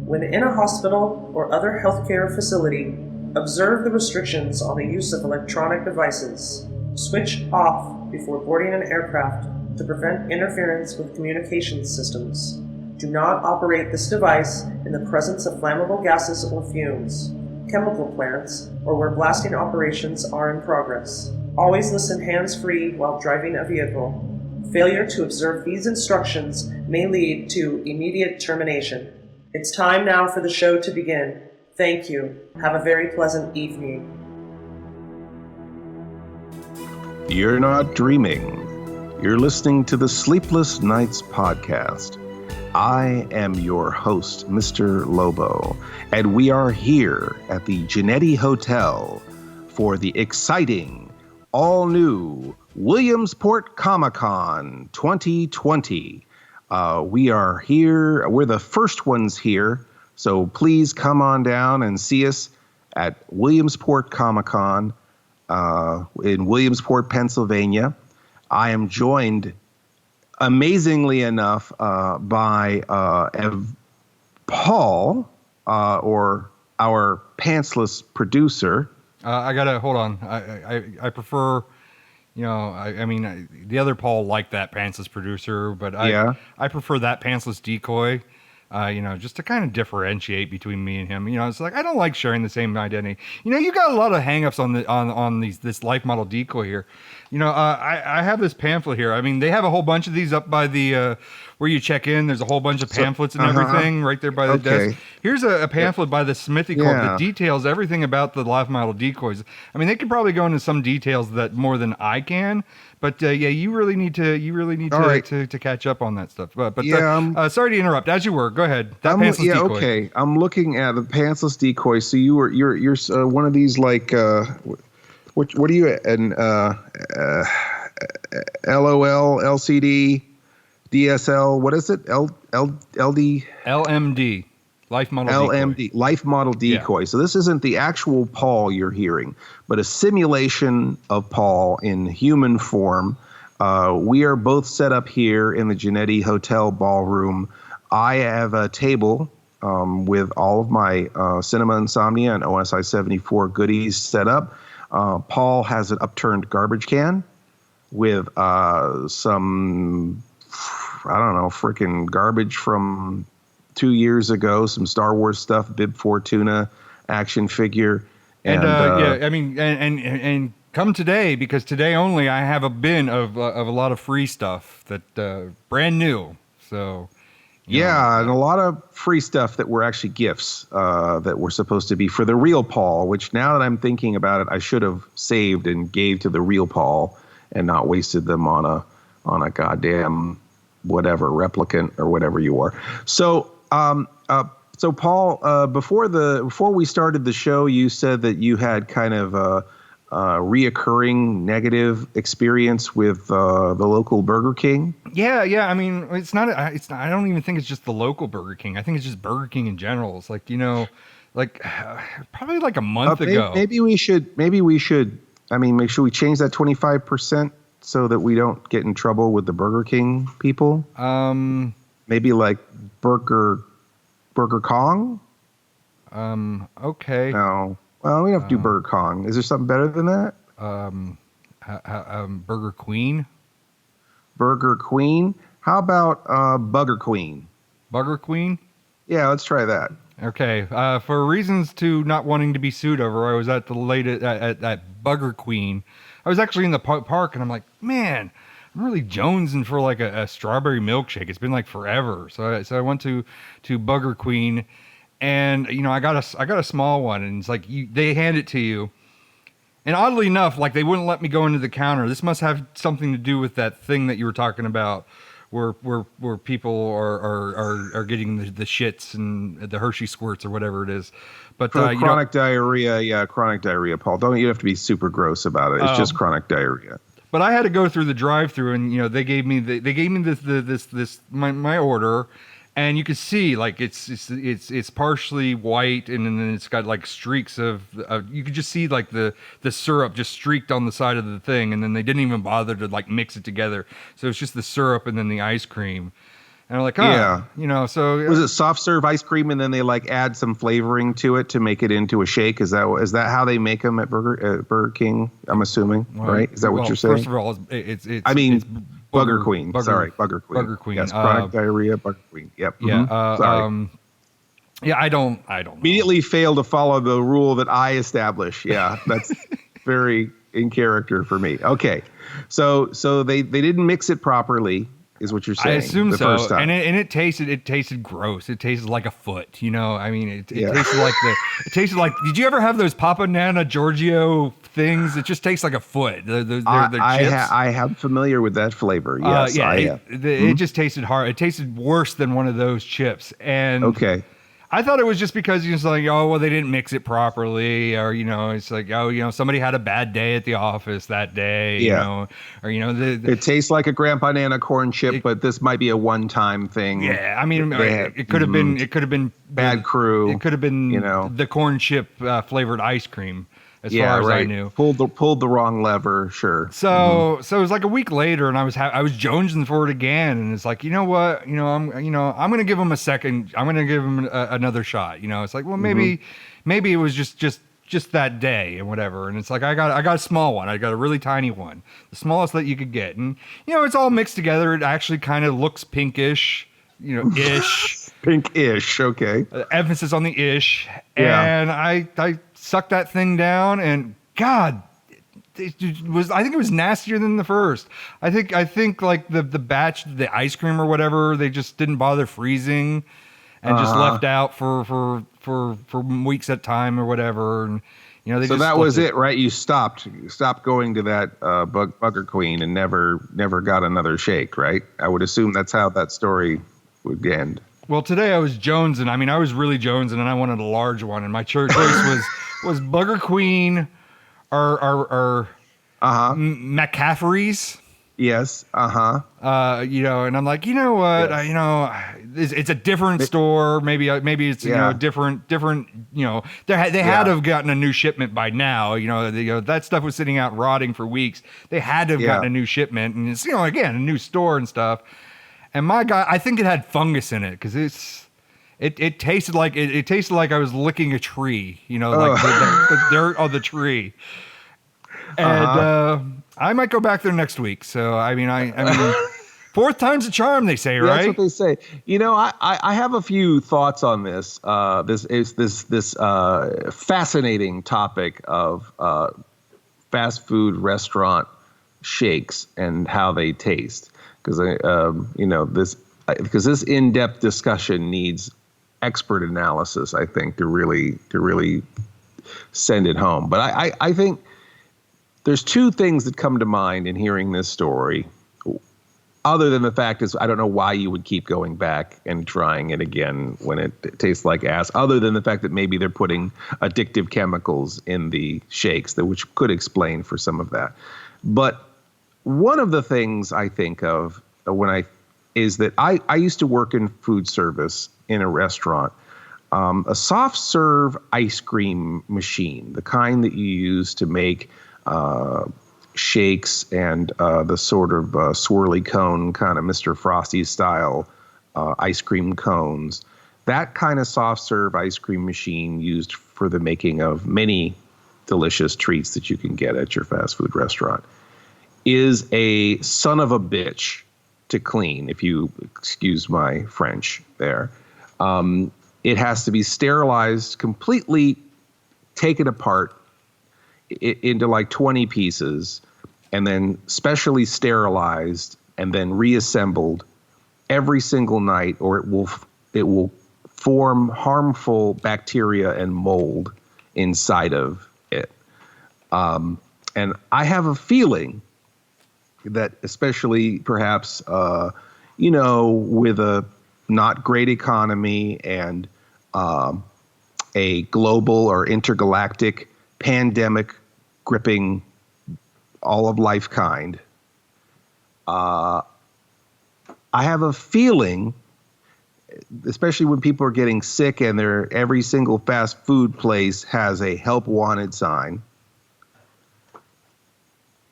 S8: When in a hospital or other healthcare facility, observe the restrictions on the use of electronic devices. Switch off before boarding an aircraft to prevent interference with communications systems. Do not operate this device in the presence of flammable gases or fumes, chemical plants, or where blasting operations are in progress. Always listen hands-free while driving a vehicle. Failure to observe these instructions may lead to immediate termination. It's time now for the show to begin. Thank you. Have a very pleasant evening.
S4: You're not dreaming. You're listening to the Sleepless Knights podcast. I am your host, Mr. Lobo, and we are here at the Genetti Hotel for the exciting, all-new Williamsport Comic Con 2020. We are here. We're the first ones here So please come on down and see us at Williamsport Comic Con in Williamsport, Pennsylvania. I am joined, amazingly enough, by Paul, or our pantsless producer.
S2: I gotta hold on. I prefer, I mean, the other Paul liked that pantsless producer, but I prefer that pantsless decoy. Just to kind of differentiate between me and him. It's like I don't like sharing the same identity. You got a lot of hangups on this life model decoy here. I have this pamphlet here. I mean, they have a whole bunch of these up by the where you check in. There's a whole bunch of pamphlets and everything right there by the desk. Here's a pamphlet by the Smithy Corp that details everything about the life model decoys. I mean, they could probably go into some details that more than I can. But you really need to catch up on that stuff. But sorry to interrupt. As you were, go ahead. That pantsless decoy.
S4: Okay. I'm looking at the pantsless decoy. So you're one of these like what are you an LOL LCD DSL? What is it? LD
S2: LMD. Life model
S4: LMD, decoy. Life model decoy. Yeah. So this isn't the actual Paul you're hearing, but a simulation of Paul in human form. We are both set up here in the Genetti Hotel ballroom. I have a table with all of my Cinema Insomnia and OSI 74 goodies set up. Paul has an upturned garbage can with some, I don't know, freaking garbage from 2 years ago, some Star Wars stuff, Bib Fortuna action figure.
S2: And come today, because today only I have a bin of a lot of free stuff that brand new. So
S4: and a lot of free stuff that were actually gifts that were supposed to be for the real Paul, which now that I'm thinking about it, I should have saved and gave to the real Paul and not wasted them on a goddamn whatever replicant or whatever you are. So Paul, before we started the show, you said that you had kind of a reoccurring negative experience with the local Burger King. Yeah.
S2: I mean, it's not. I don't even think it's just the local Burger King. I think it's just Burger King in general. It's like probably like a month ago.
S4: Maybe we should. I mean, make sure we change that 25% so that we don't get in trouble with the Burger King people. Maybe like Burger Kong?
S2: Okay.
S4: No. Well, we don't have to do Burger Kong. Is there something better than that?
S2: Burger Queen?
S4: Burger Queen? How about Bugger Queen?
S2: Bugger Queen?
S4: Yeah, let's try that.
S2: Okay. For reasons to not wanting to be sued over, I was at the latest at Bugger Queen. I was actually in the park, and I'm like, man, I'm really jonesing for like a strawberry milkshake. It's been like forever. So I went to Bugger Queen, and I got a small one, and it's like they hand it to you. And oddly enough, like they wouldn't let me go into the counter. This must have something to do with that thing that you were talking about, where people are getting the shits and the Hershey squirts or whatever it is. But
S4: chronic diarrhea, chronic diarrhea, Paul. You have to be super gross about it. It's just chronic diarrhea.
S2: But I had to go through the drive-through, and they gave me this my order, and you could see like it's partially white, and then it's got like streaks of you could just see like the syrup just streaked on the side of the thing, and then they didn't even bother to like mix it together, so it's just the syrup and then the ice cream. And I'm like, so
S4: was it soft serve ice cream, and then they like add some flavoring to it to make it into a shake? Is that how they make them at Burger King? I'm assuming, right? Is that what you're saying?
S2: First of all, it's
S4: Bugger Queen. Sorry, Bugger Queen.
S2: Bugger Queen.
S4: Yes, chronic diarrhea, Bugger Queen. Yep.
S2: Yeah.
S4: Sorry.
S2: I don't know.
S4: Immediately fail to follow the rule that I establish. Yeah, that's very in character for me. Okay, so they didn't mix it properly, is what you're saying.
S2: I assume
S4: the
S2: so.
S4: First time.
S2: And it tasted gross. It tasted like a foot. I mean, it tasted like. Did you ever have those Papa Nana Giorgio things? It just tastes like a foot. They're chips.
S4: I am familiar with that flavor. Yes,
S2: it just tasted hard. It tasted worse than one of those chips. And
S4: okay.
S2: I thought it was just because it's like, oh, well, they didn't mix it properly, or it's like, oh, somebody had a bad day at the office that day, or
S4: it tastes like a Grandpa Nana corn chip, but this might be a one-time thing.
S2: Yeah, I mean, it could have been
S4: bad crew.
S2: It could have been the corn chip flavored ice cream. As far as I knew,
S4: pulled the wrong lever. Sure.
S2: So it was like a week later, and I was jonesing for it again, and it's like, you know what, I'm gonna give him a second. I'm gonna give him another shot. It's like, well, maybe it was just that day and whatever. And it's like I got a small one. I got a really tiny one, the smallest that you could get, and it's all mixed together. It actually kind of looks pinkish, ish.
S4: Pink-ish. Okay.
S2: Emphasis on the ish, and I sucked that thing down, and God, I think it was nastier than the first. I think like the batch, the ice cream or whatever, they just didn't bother freezing and just left out for weeks at a time or whatever. And
S4: so that was it, right? You stopped going to that Bugger Queen and never got another shake, right? I would assume that's how that story would end.
S2: Well, today I was jonesing. I mean, I was really jonesing, and I wanted a large one, and my choice was Bugger Queen or McCaffrey's.
S4: Yes.
S2: And I'm like, you know what? Yes. It's a different store. Maybe it's different. They had to have gotten a new shipment by now. That stuff was sitting out rotting for weeks. They had to have gotten a new shipment, and it's again a new store and stuff. And my God, I think it had fungus in it because it tasted like I was licking a tree, like the dirt on the tree. And I might go back there next week. So I mean, fourth time's a charm, they say, right?
S4: That's what they say. I have a few thoughts on this. This fascinating topic of fast food restaurant shakes and how they taste. Because this in-depth discussion needs expert analysis, I think, to really send it home. But I think there's two things that come to mind in hearing this story, other than the fact is I don't know why you would keep going back and trying it again when it tastes like ass, other than the fact that maybe they're putting addictive chemicals in the shakes, which could explain for some of that. But one of the things I think of is that I used to work in food service in a restaurant, a soft serve ice cream machine, the kind that you use to make shakes and the sort of swirly cone kind of Mr. Frosty style ice cream cones. That kind of soft serve ice cream machine used for the making of many delicious treats that you can get at your fast food restaurant is a son of a bitch to clean, if you excuse my French there. It has to be sterilized, completely taken apart into like 20 pieces, and then specially sterilized and then reassembled every single night, or it will form harmful bacteria and mold inside of it. And I have a feeling that especially perhaps, with a not great economy and a global or intergalactic pandemic gripping all of life kind, I have a feeling, especially when people are getting sick and every single fast food place has a help wanted sign,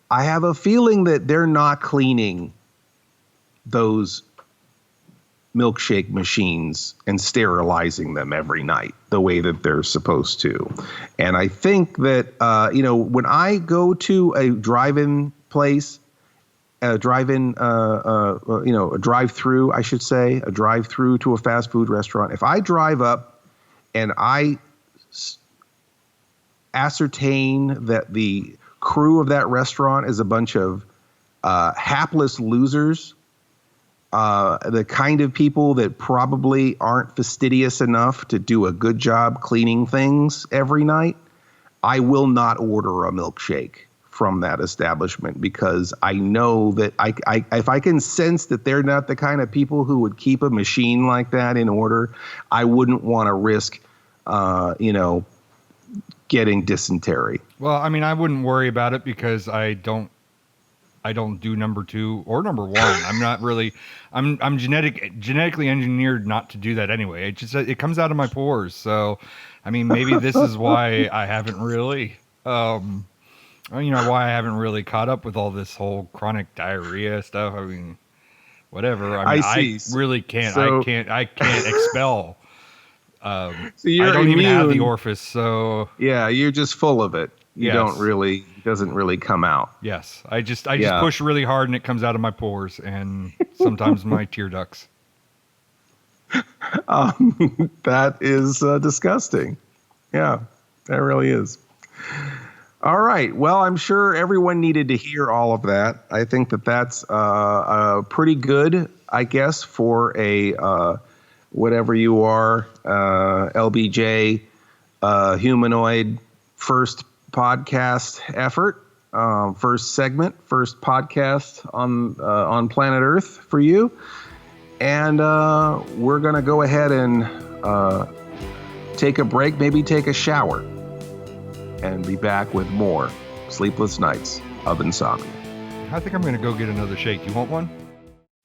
S4: I have a feeling that they're not cleaning those milkshake machines and sterilizing them every night the way that they're supposed to. And I think that, when I go to a drive-in place, a drive-through to a fast food restaurant, if I drive up and I ascertain that the crew of that restaurant is a bunch of hapless losers, the kind of people that probably aren't fastidious enough to do a good job cleaning things every night, I will not order a milkshake from that establishment, because I know that if I can sense that they're not the kind of people who would keep a machine like that in order, I wouldn't want to risk, getting dysentery.
S2: Well, I mean, I wouldn't worry about it because I don't do number 2 or number 1. I'm not really, I'm genetically engineered not to do that anyway. It comes out of my pores. So, I mean, maybe this is why I haven't really, why I haven't really caught up with all this whole chronic diarrhea stuff. I mean, whatever. I mean, I really can't, I can't expel. So I don't even have the orifice. So
S4: yeah, you're just full of it. You don't really, it doesn't really come out.
S2: Yes. I just push really hard and it comes out of my pores and sometimes my tear ducts.
S4: That is disgusting. Yeah, that really is. All right. Well, I'm sure everyone needed to hear all of that. I think that that's pretty good, I guess, for a whatever you are, LBJ humanoid first podcast effort, first segment, first podcast on planet Earth for you. And we're going to go ahead and take a break, maybe take a shower, and be back with more Sleepless Nights of Insomnia.
S2: I think I'm going to go get another shake. You want one?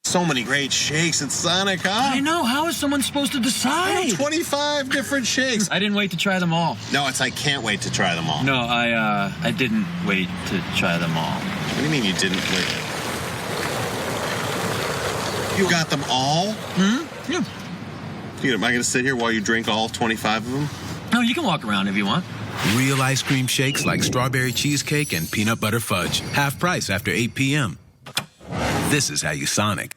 S9: So many great shakes at Sonic, huh?
S10: I know. How is someone supposed to decide?
S9: 25 different shakes.
S10: I didn't wait to try them all.
S9: No, it's I can't wait to try them all.
S10: No, I didn't wait to try them all.
S9: What do you mean you didn't wait? You got them all?
S10: Yeah.
S9: Am I going to sit here while you drink all 25 of them?
S10: No, you can walk around if you want.
S11: Real ice cream shakes like strawberry cheesecake and peanut butter fudge. Half price after 8 p.m. This is how you Sonic.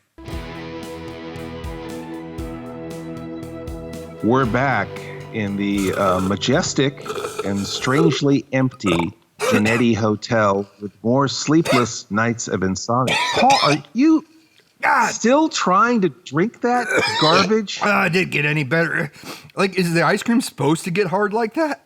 S4: We're back in the majestic and strangely empty Genetti Hotel with more Sleepless Nights of Insomnia. Paul, are you still trying to drink that garbage?
S2: I didn't get any better. Like, is the ice cream supposed to get hard like that?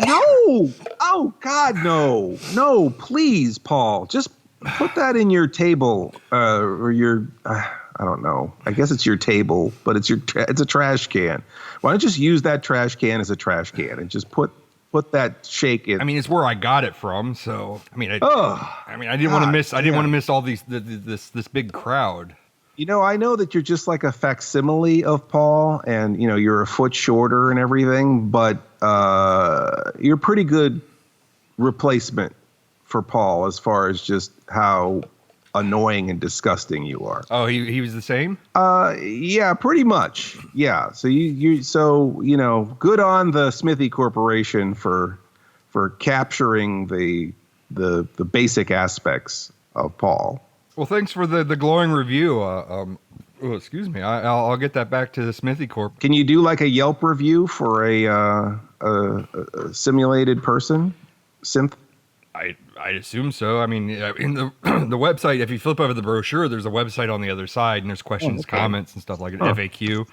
S4: No. Oh, God, no. No, please, Paul. Just put that in your table or your, I don't know. I guess it's your table, but it's a trash can. Why don't you just use that trash can as a trash can and just put that shake in?
S2: I mean, it's where I got it from, so I mean, I didn't want to miss. I didn't want to miss all these this big crowd.
S4: I know that you're just like a facsimile of Paul, and you're a foot shorter and everything, but you're a pretty good replacement for Paul as far as just how annoying and disgusting you are.
S2: Oh, he was the same?
S4: Yeah, pretty much. Yeah. So you good on the Smithy Corporation for capturing the basic aspects of Paul.
S2: Well, thanks for the glowing review. Excuse me. I'll get that back to the Smithy Corp.
S4: Can you do like a Yelp review for a simulated person synth?
S2: I'd assume so. I mean, in the website, if you flip over the brochure, there's a website on the other side, and there's questions, comments, and stuff like an FAQ.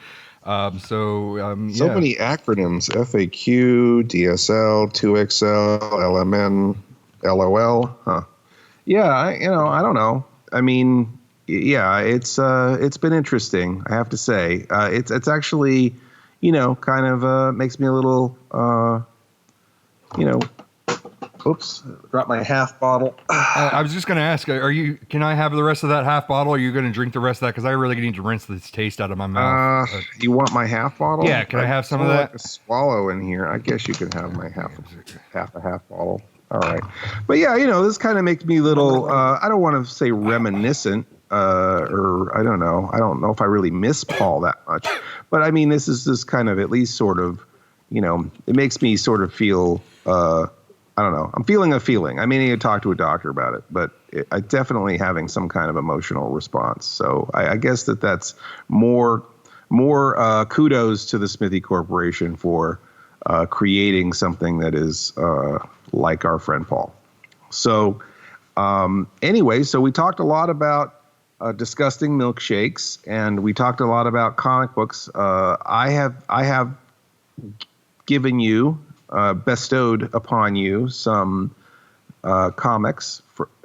S2: So
S4: many acronyms: FAQ, DSL, 2XL, LMN, LOL. Huh? Yeah, I don't know. I mean, yeah, it's been interesting. I have to say, it's actually, kind of makes me a little, Oops, dropped my half bottle.
S2: I was just going to ask, can I have the rest of that half bottle? Or are you going to drink the rest of that? Because I really need to rinse this taste out of my mouth.
S4: You want my half bottle?
S2: Yeah, can I have some of that?
S4: Like a swallow in here. I guess you can have my half bottle. All right. But yeah, this kind of makes me a little, I don't want to say reminiscent, or I don't know. I don't know if I really miss Paul that much. But I mean, this is kind of at least sort of, it makes me sort of feel, I don't know. I'm feeling a feeling. I may need to talk to a doctor about it, but I'm definitely having some kind of emotional response. So I guess that's more kudos to the Smithy Corporation for creating something that is like our friend Paul. So anyway, so we talked a lot about disgusting milkshakes, and we talked a lot about comic books. I have given you bestowed upon you some comics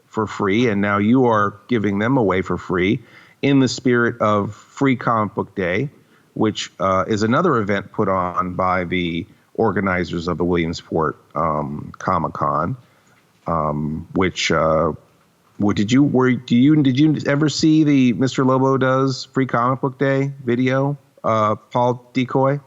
S4: for free, and now you are giving them away for free in the spirit of Free Comic Book Day, which is another event put on by the organizers of the Williamsport Comic Con. Did you ever see the Mr. Lobo Does Free Comic Book Day video? Paul Decoy?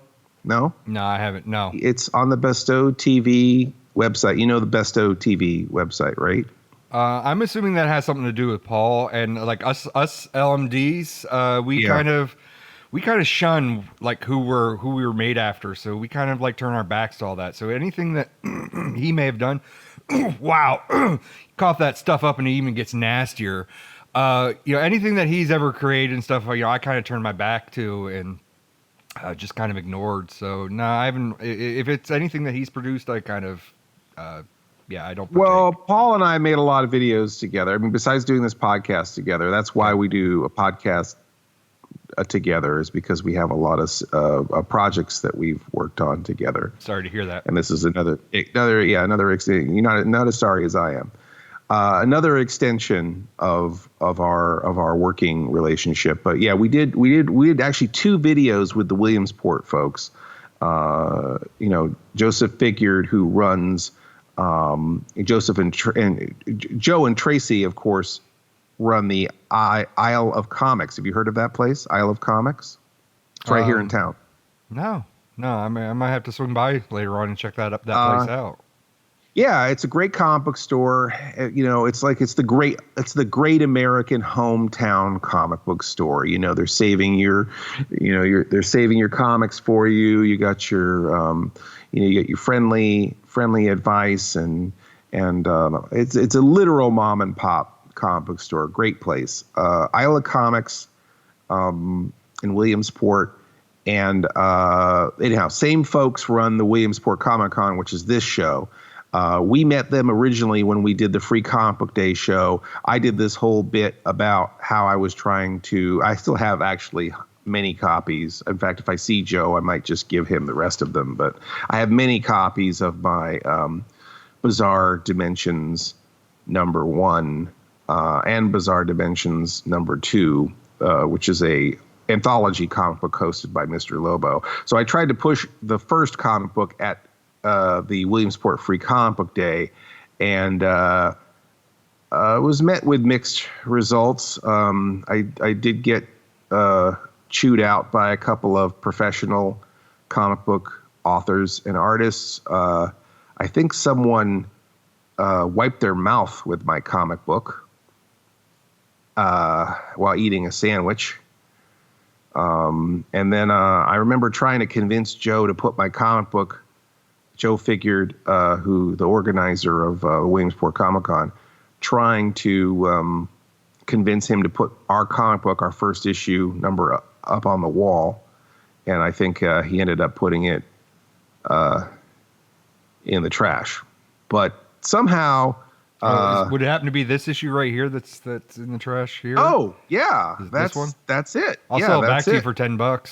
S4: No?
S2: No, I haven't. No.
S4: It's on the BESTOW TV website. You know the BESTOW TV website, right?
S2: I'm assuming that has something to do with Paul and like us LMDs. We kind of shun like who we were made after. So we kind of like turn our backs to all that. So anything that he may have done, wow, cough that stuff up and it even gets nastier. Anything that he's ever created and stuff, I kind of turned my back to and just kind of ignored. So no, I haven't. If it's anything that he's produced, I kind of, I don't. Partake.
S4: Well, Paul and I made a lot of videos together. I mean, besides doing this podcast together, that's why we do a podcast together, is because we have a lot of projects that we've worked on together.
S2: Sorry to hear that.
S4: And this is another extension. You're not as sorry as I am. Another extension of our working relationship. But yeah, we did actually 2 videos with the Williamsport folks. Joseph Figured, who runs Joseph and Joe and Tracy, of course, run the Isle of Comics. Have you heard of that place? Isle of Comics? It's right here in town.
S2: No. I might have to swing by later on and check that place out.
S4: Yeah, it's a great comic book store. It's the great American hometown comic book store. They're saving they're saving your comics for you. You got your you get your friendly advice and it's a literal mom and pop comic book store. Great place. Isle of Comics in Williamsport. And anyhow, same folks run the Williamsport Comic Con, which is this show. We met them originally when we did the Free Comic Book Day show. I did this whole bit about how I was trying to, I still have actually many copies. In fact, if I see Joe, I might just give him the rest of them. But I have many copies of my Bizarre Dimensions #1 and Bizarre Dimensions #2, which is a anthology comic book hosted by Mr. Lobo. So I tried to push the first comic book at the Williamsport Free Comic Book Day, and was met with mixed results. I did get chewed out by a couple of professional comic book authors and artists. I think someone wiped their mouth with my comic book while eating a sandwich. And then I remember trying to convince Joe to put my comic book, Joe Figured, who the organizer of Williamsport Comic Con, trying to convince him to put our comic book, our first issue number, up on the wall. And I think he ended up putting it in the trash. But somehow...
S2: would it happen to be this issue right here that's in the trash here?
S4: Oh, yeah.
S2: This one?
S4: That's it.
S2: I'll sell it back to you for $10.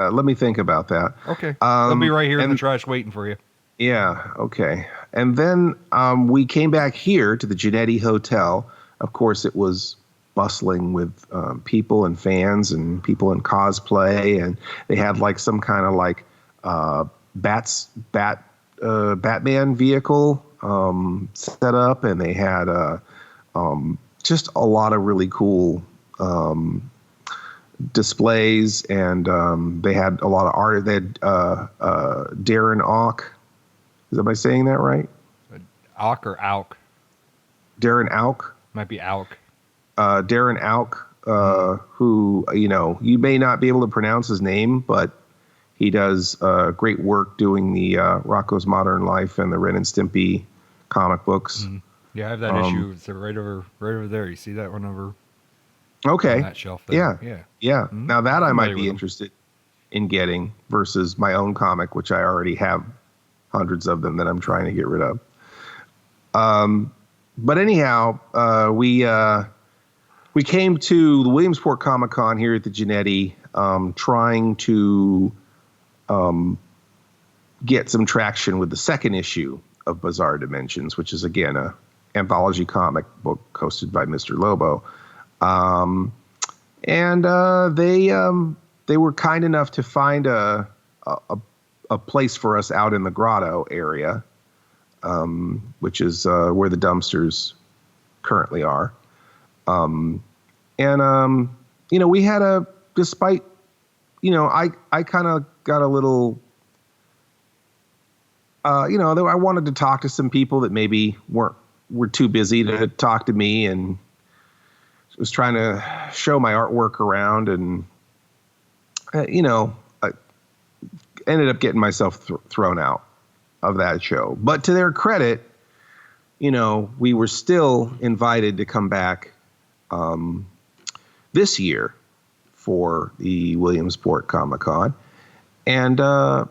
S4: Let me think about that.
S2: Okay. They'll be right here in the trash waiting for you.
S4: Yeah, okay. And then we came back here to the Genetti Hotel. Of course, it was bustling with people and fans and people in cosplay. And they had like some kind of like Batman vehicle set up. And they had just a lot of really cool displays, and they had a lot of art. They had Darren Auk. Am I saying that right?
S2: Auk or Auk?
S4: Darren Auk.
S2: Might be Auk.
S4: Darren Auk, who, you may not be able to pronounce his name, but he does great work doing the Rocko's Modern Life and the Ren and Stimpy comic books.
S2: Mm-hmm. Yeah, I have that issue. It's right over there. You see that one over?
S4: Okay.
S2: On that shelf there.
S4: Yeah.
S2: Mm-hmm.
S4: Now that I might be interested in getting versus my own comic, which I already have hundreds of them that I'm trying to get rid of. But anyhow, we came to the Williamsport Comic Con here at the Genetti, trying to get some traction with the second issue of Bizarre Dimensions, which is again a anthology comic book hosted by Mr. Lobo. They were kind enough to find a place for us out in the grotto area, which is where the dumpsters currently are. We had despite, I kind of got a little, I wanted to talk to some people that maybe were too busy to talk to me, and was trying to show my artwork around, and, I ended up getting myself thrown out of that show. But to their credit, we were still invited to come back this year for the Williamsport Comic Con. And, now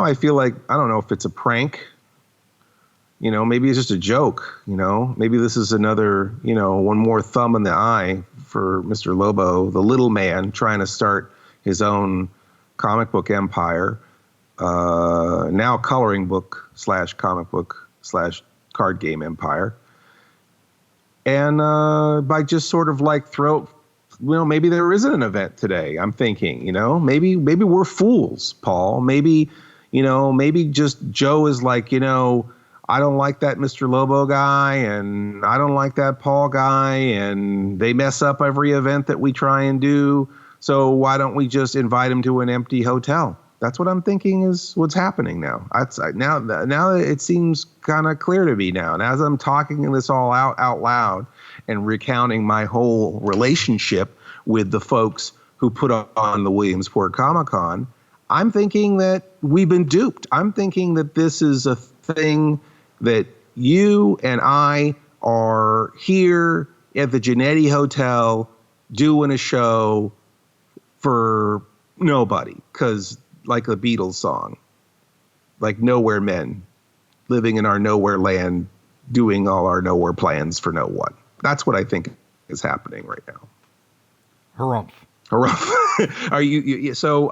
S4: I feel like, I don't know if it's a prank, maybe it's just a joke, maybe this is another, one more thumb in the eye for Mr. Lobo, the little man trying to start his own comic book empire, now coloring book / comic book / card game empire. And by just sort of like maybe there isn't an event today. I'm thinking, maybe we're fools, Paul. Maybe just Joe is like, I don't like that Mr. Lobo guy, and I don't like that Paul guy, and they mess up every event that we try and do. So why don't we just invite him to an empty hotel? That's what I'm thinking is what's happening now. Now it seems kind of clear to me now. And as I'm talking this all out loud and recounting my whole relationship with the folks who put on the Williamsport Comic Con, I'm thinking that we've been duped. I'm thinking that this is a thing that you and I are here at the Genetti Hotel doing a show for nobody, because like the Beatles song, like nowhere men living in our nowhere land, doing all our nowhere plans for no one. That's what I think is happening right now.
S2: Harumph.
S4: Are you so,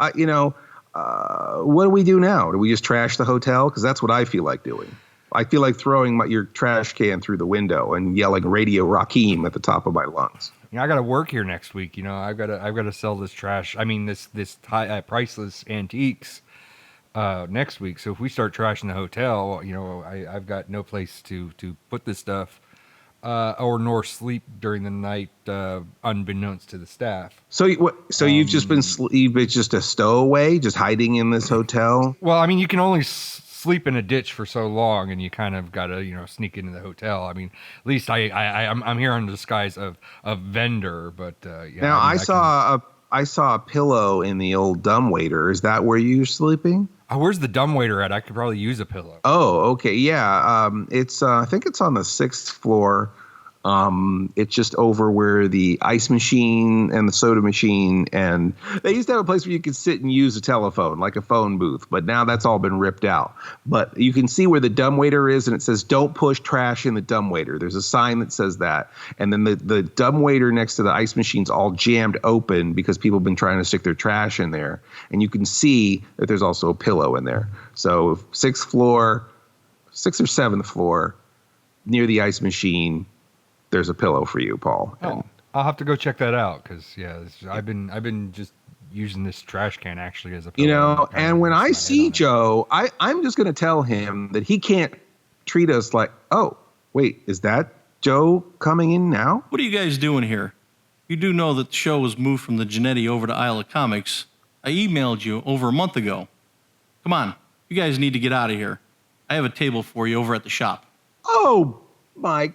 S4: what do we do now? Do we just trash the hotel? Because that's what I feel like doing. I feel like throwing your trash can through the window and yelling Radio Rakim at the top of my lungs.
S2: I got to work here next week. I've got to sell this trash. I mean, this priceless antiques next week. So if we start trashing the hotel, I've got no place to put this stuff, nor sleep during the night, unbeknownst to the staff.
S4: So you've just been just a stowaway, just hiding in this hotel?
S2: Well, I mean, you can only sleep in a ditch for so long, and you kind of got to sneak into the hotel. I mean, at least I'm here under the disguise of vendor, but
S4: now I saw a pillow in the old dumbwaiter. Is that where you're sleeping?
S2: Oh, where's the dumbwaiter at? I could probably use a pillow.
S4: Oh, okay, yeah. It's I think it's on the 6th floor. It's just over where the ice machine and the soda machine, and they used to have a place where you could sit and use a telephone, like a phone booth, but now that's all been ripped out. But you can see where the dumbwaiter is, and it says, "Don't push trash in the dumbwaiter." There's a sign that says that. And then the dumbwaiter next to the ice machine's all jammed open because people have been trying to stick their trash in there. And you can see that there's also a pillow in there. So 6th floor, 6th or 7th floor, near the ice machine, there's a pillow for you, Paul.
S2: Oh, I'll have to go check that out, because I've been just using this trash can actually as a pillow.
S4: And when I see Joe, I'm just going to tell him that he can't treat us like, oh, wait, is that Joe coming in now?
S12: What are you guys doing here? You do know that the show was moved from the Genetti over to Isle of Comics. I emailed you over a month ago. Come on, you guys need to get out of here. I have a table for you over at the shop.
S4: Oh, my,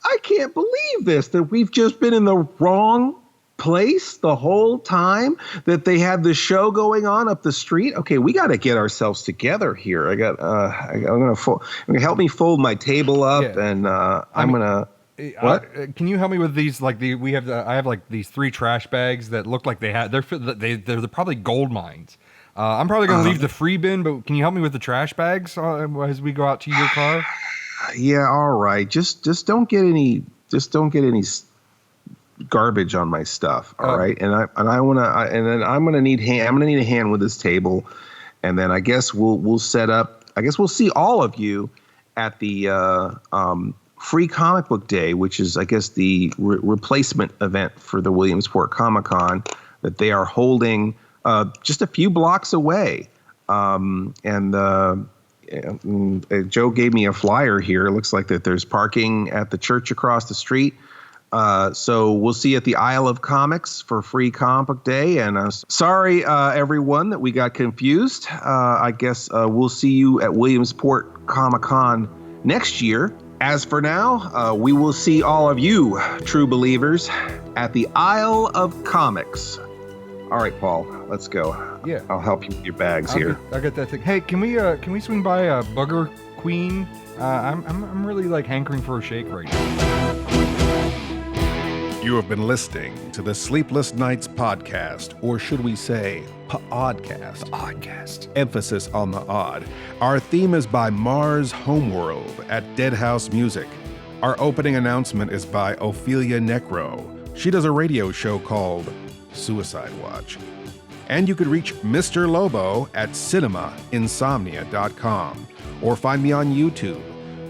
S4: I can't believe this, that we've just been in the wrong place the whole time, that they had the show going on up the street. Okay, we got to get ourselves together here. I'm going to help me fold my table up, and I'm going to. What?
S2: Can you help me with these? I have like these 3 trash bags that look like they're probably gold mines. I'm probably going to leave the free bin, but can you help me with the trash bags as we go out to your car?
S4: Yeah, all right. Just don't get any garbage on my stuff. All right, and I'm gonna need a hand with this table, And then I guess we'll set up. I guess we'll see all of you at the Free Comic Book Day, which is, I guess, the replacement event for the Williamsport Comic Con that they are holding just a few blocks away. Joe gave me a flyer here. It looks like that there's parking at the church across the street. So we'll see you at the Isle of Comics for Free Comic Book Day. And sorry, everyone, that we got confused. I guess we'll see you at Williamsport Comic Con next year. As for now, we will see all of you, true believers, at the Isle of Comics. All right, Paul, let's go.
S2: Yeah,
S4: I'll help you with your bags here.
S2: I got that thing. Hey, can we swing by Bugger Queen? I'm really like hankering for a shake right now.
S1: You have been listening to the Sleepless Nights podcast, or should we say pODDcast?
S2: pODDcast.
S1: Emphasis on the odd. Our theme is by Mars Homeworld at Deadhouse Music. Our opening announcement is by Ophelia Necro. She does a radio show called Suicide Watch. And you could reach Mr. Lobo at cinemainsomnia.com, or find me on YouTube,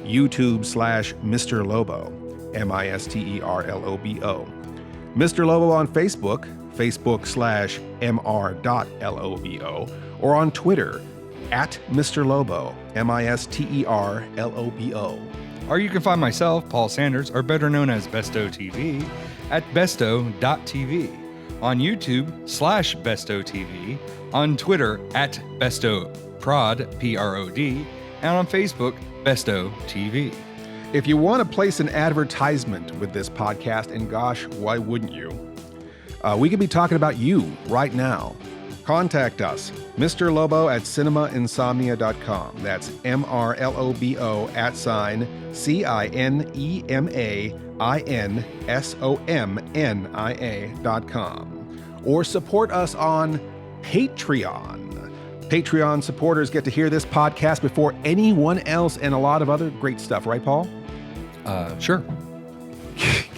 S1: YouTube/Mr. Lobo. MISTERLOBO. Mr. Lobo on Facebook, Facebook/MR.LOBO, or on Twitter, at Mr. Lobo, MISTERLOBO.
S2: Or you can find myself, Paul Sanders, or better known as Bestow TV, at bestow.tv, on YouTube /Bestow TV, on Twitter at Bestow Prod, PROD, and on Facebook, Bestow TV.
S1: If you want to place an advertisement with this podcast, and gosh, why wouldn't you? We could be talking about you right now. Contact us, Mr. Lobo at cinemainsomnia.com. That's MRLOBO @CINEMAINSOMNIA.com. Or support us on Patreon. Patreon supporters get to hear this podcast before anyone else, and a lot of other great stuff, right, Paul?
S2: Sure.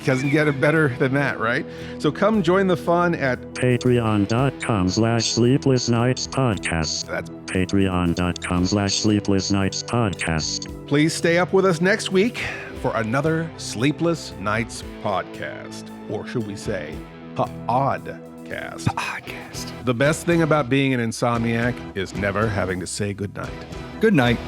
S1: Doesn't get it better than that, right? So come join the fun at
S13: patreon.com/Sleepless Nights Podcast.
S1: That's
S13: patreon.com/Sleepless Nights Podcast.
S1: Please stay up with us next week for another Sleepless Nights podcast, or should we say, pODDcast.
S2: pODDcast.
S1: The best thing about being an insomniac is never having to say goodnight.
S2: Good night.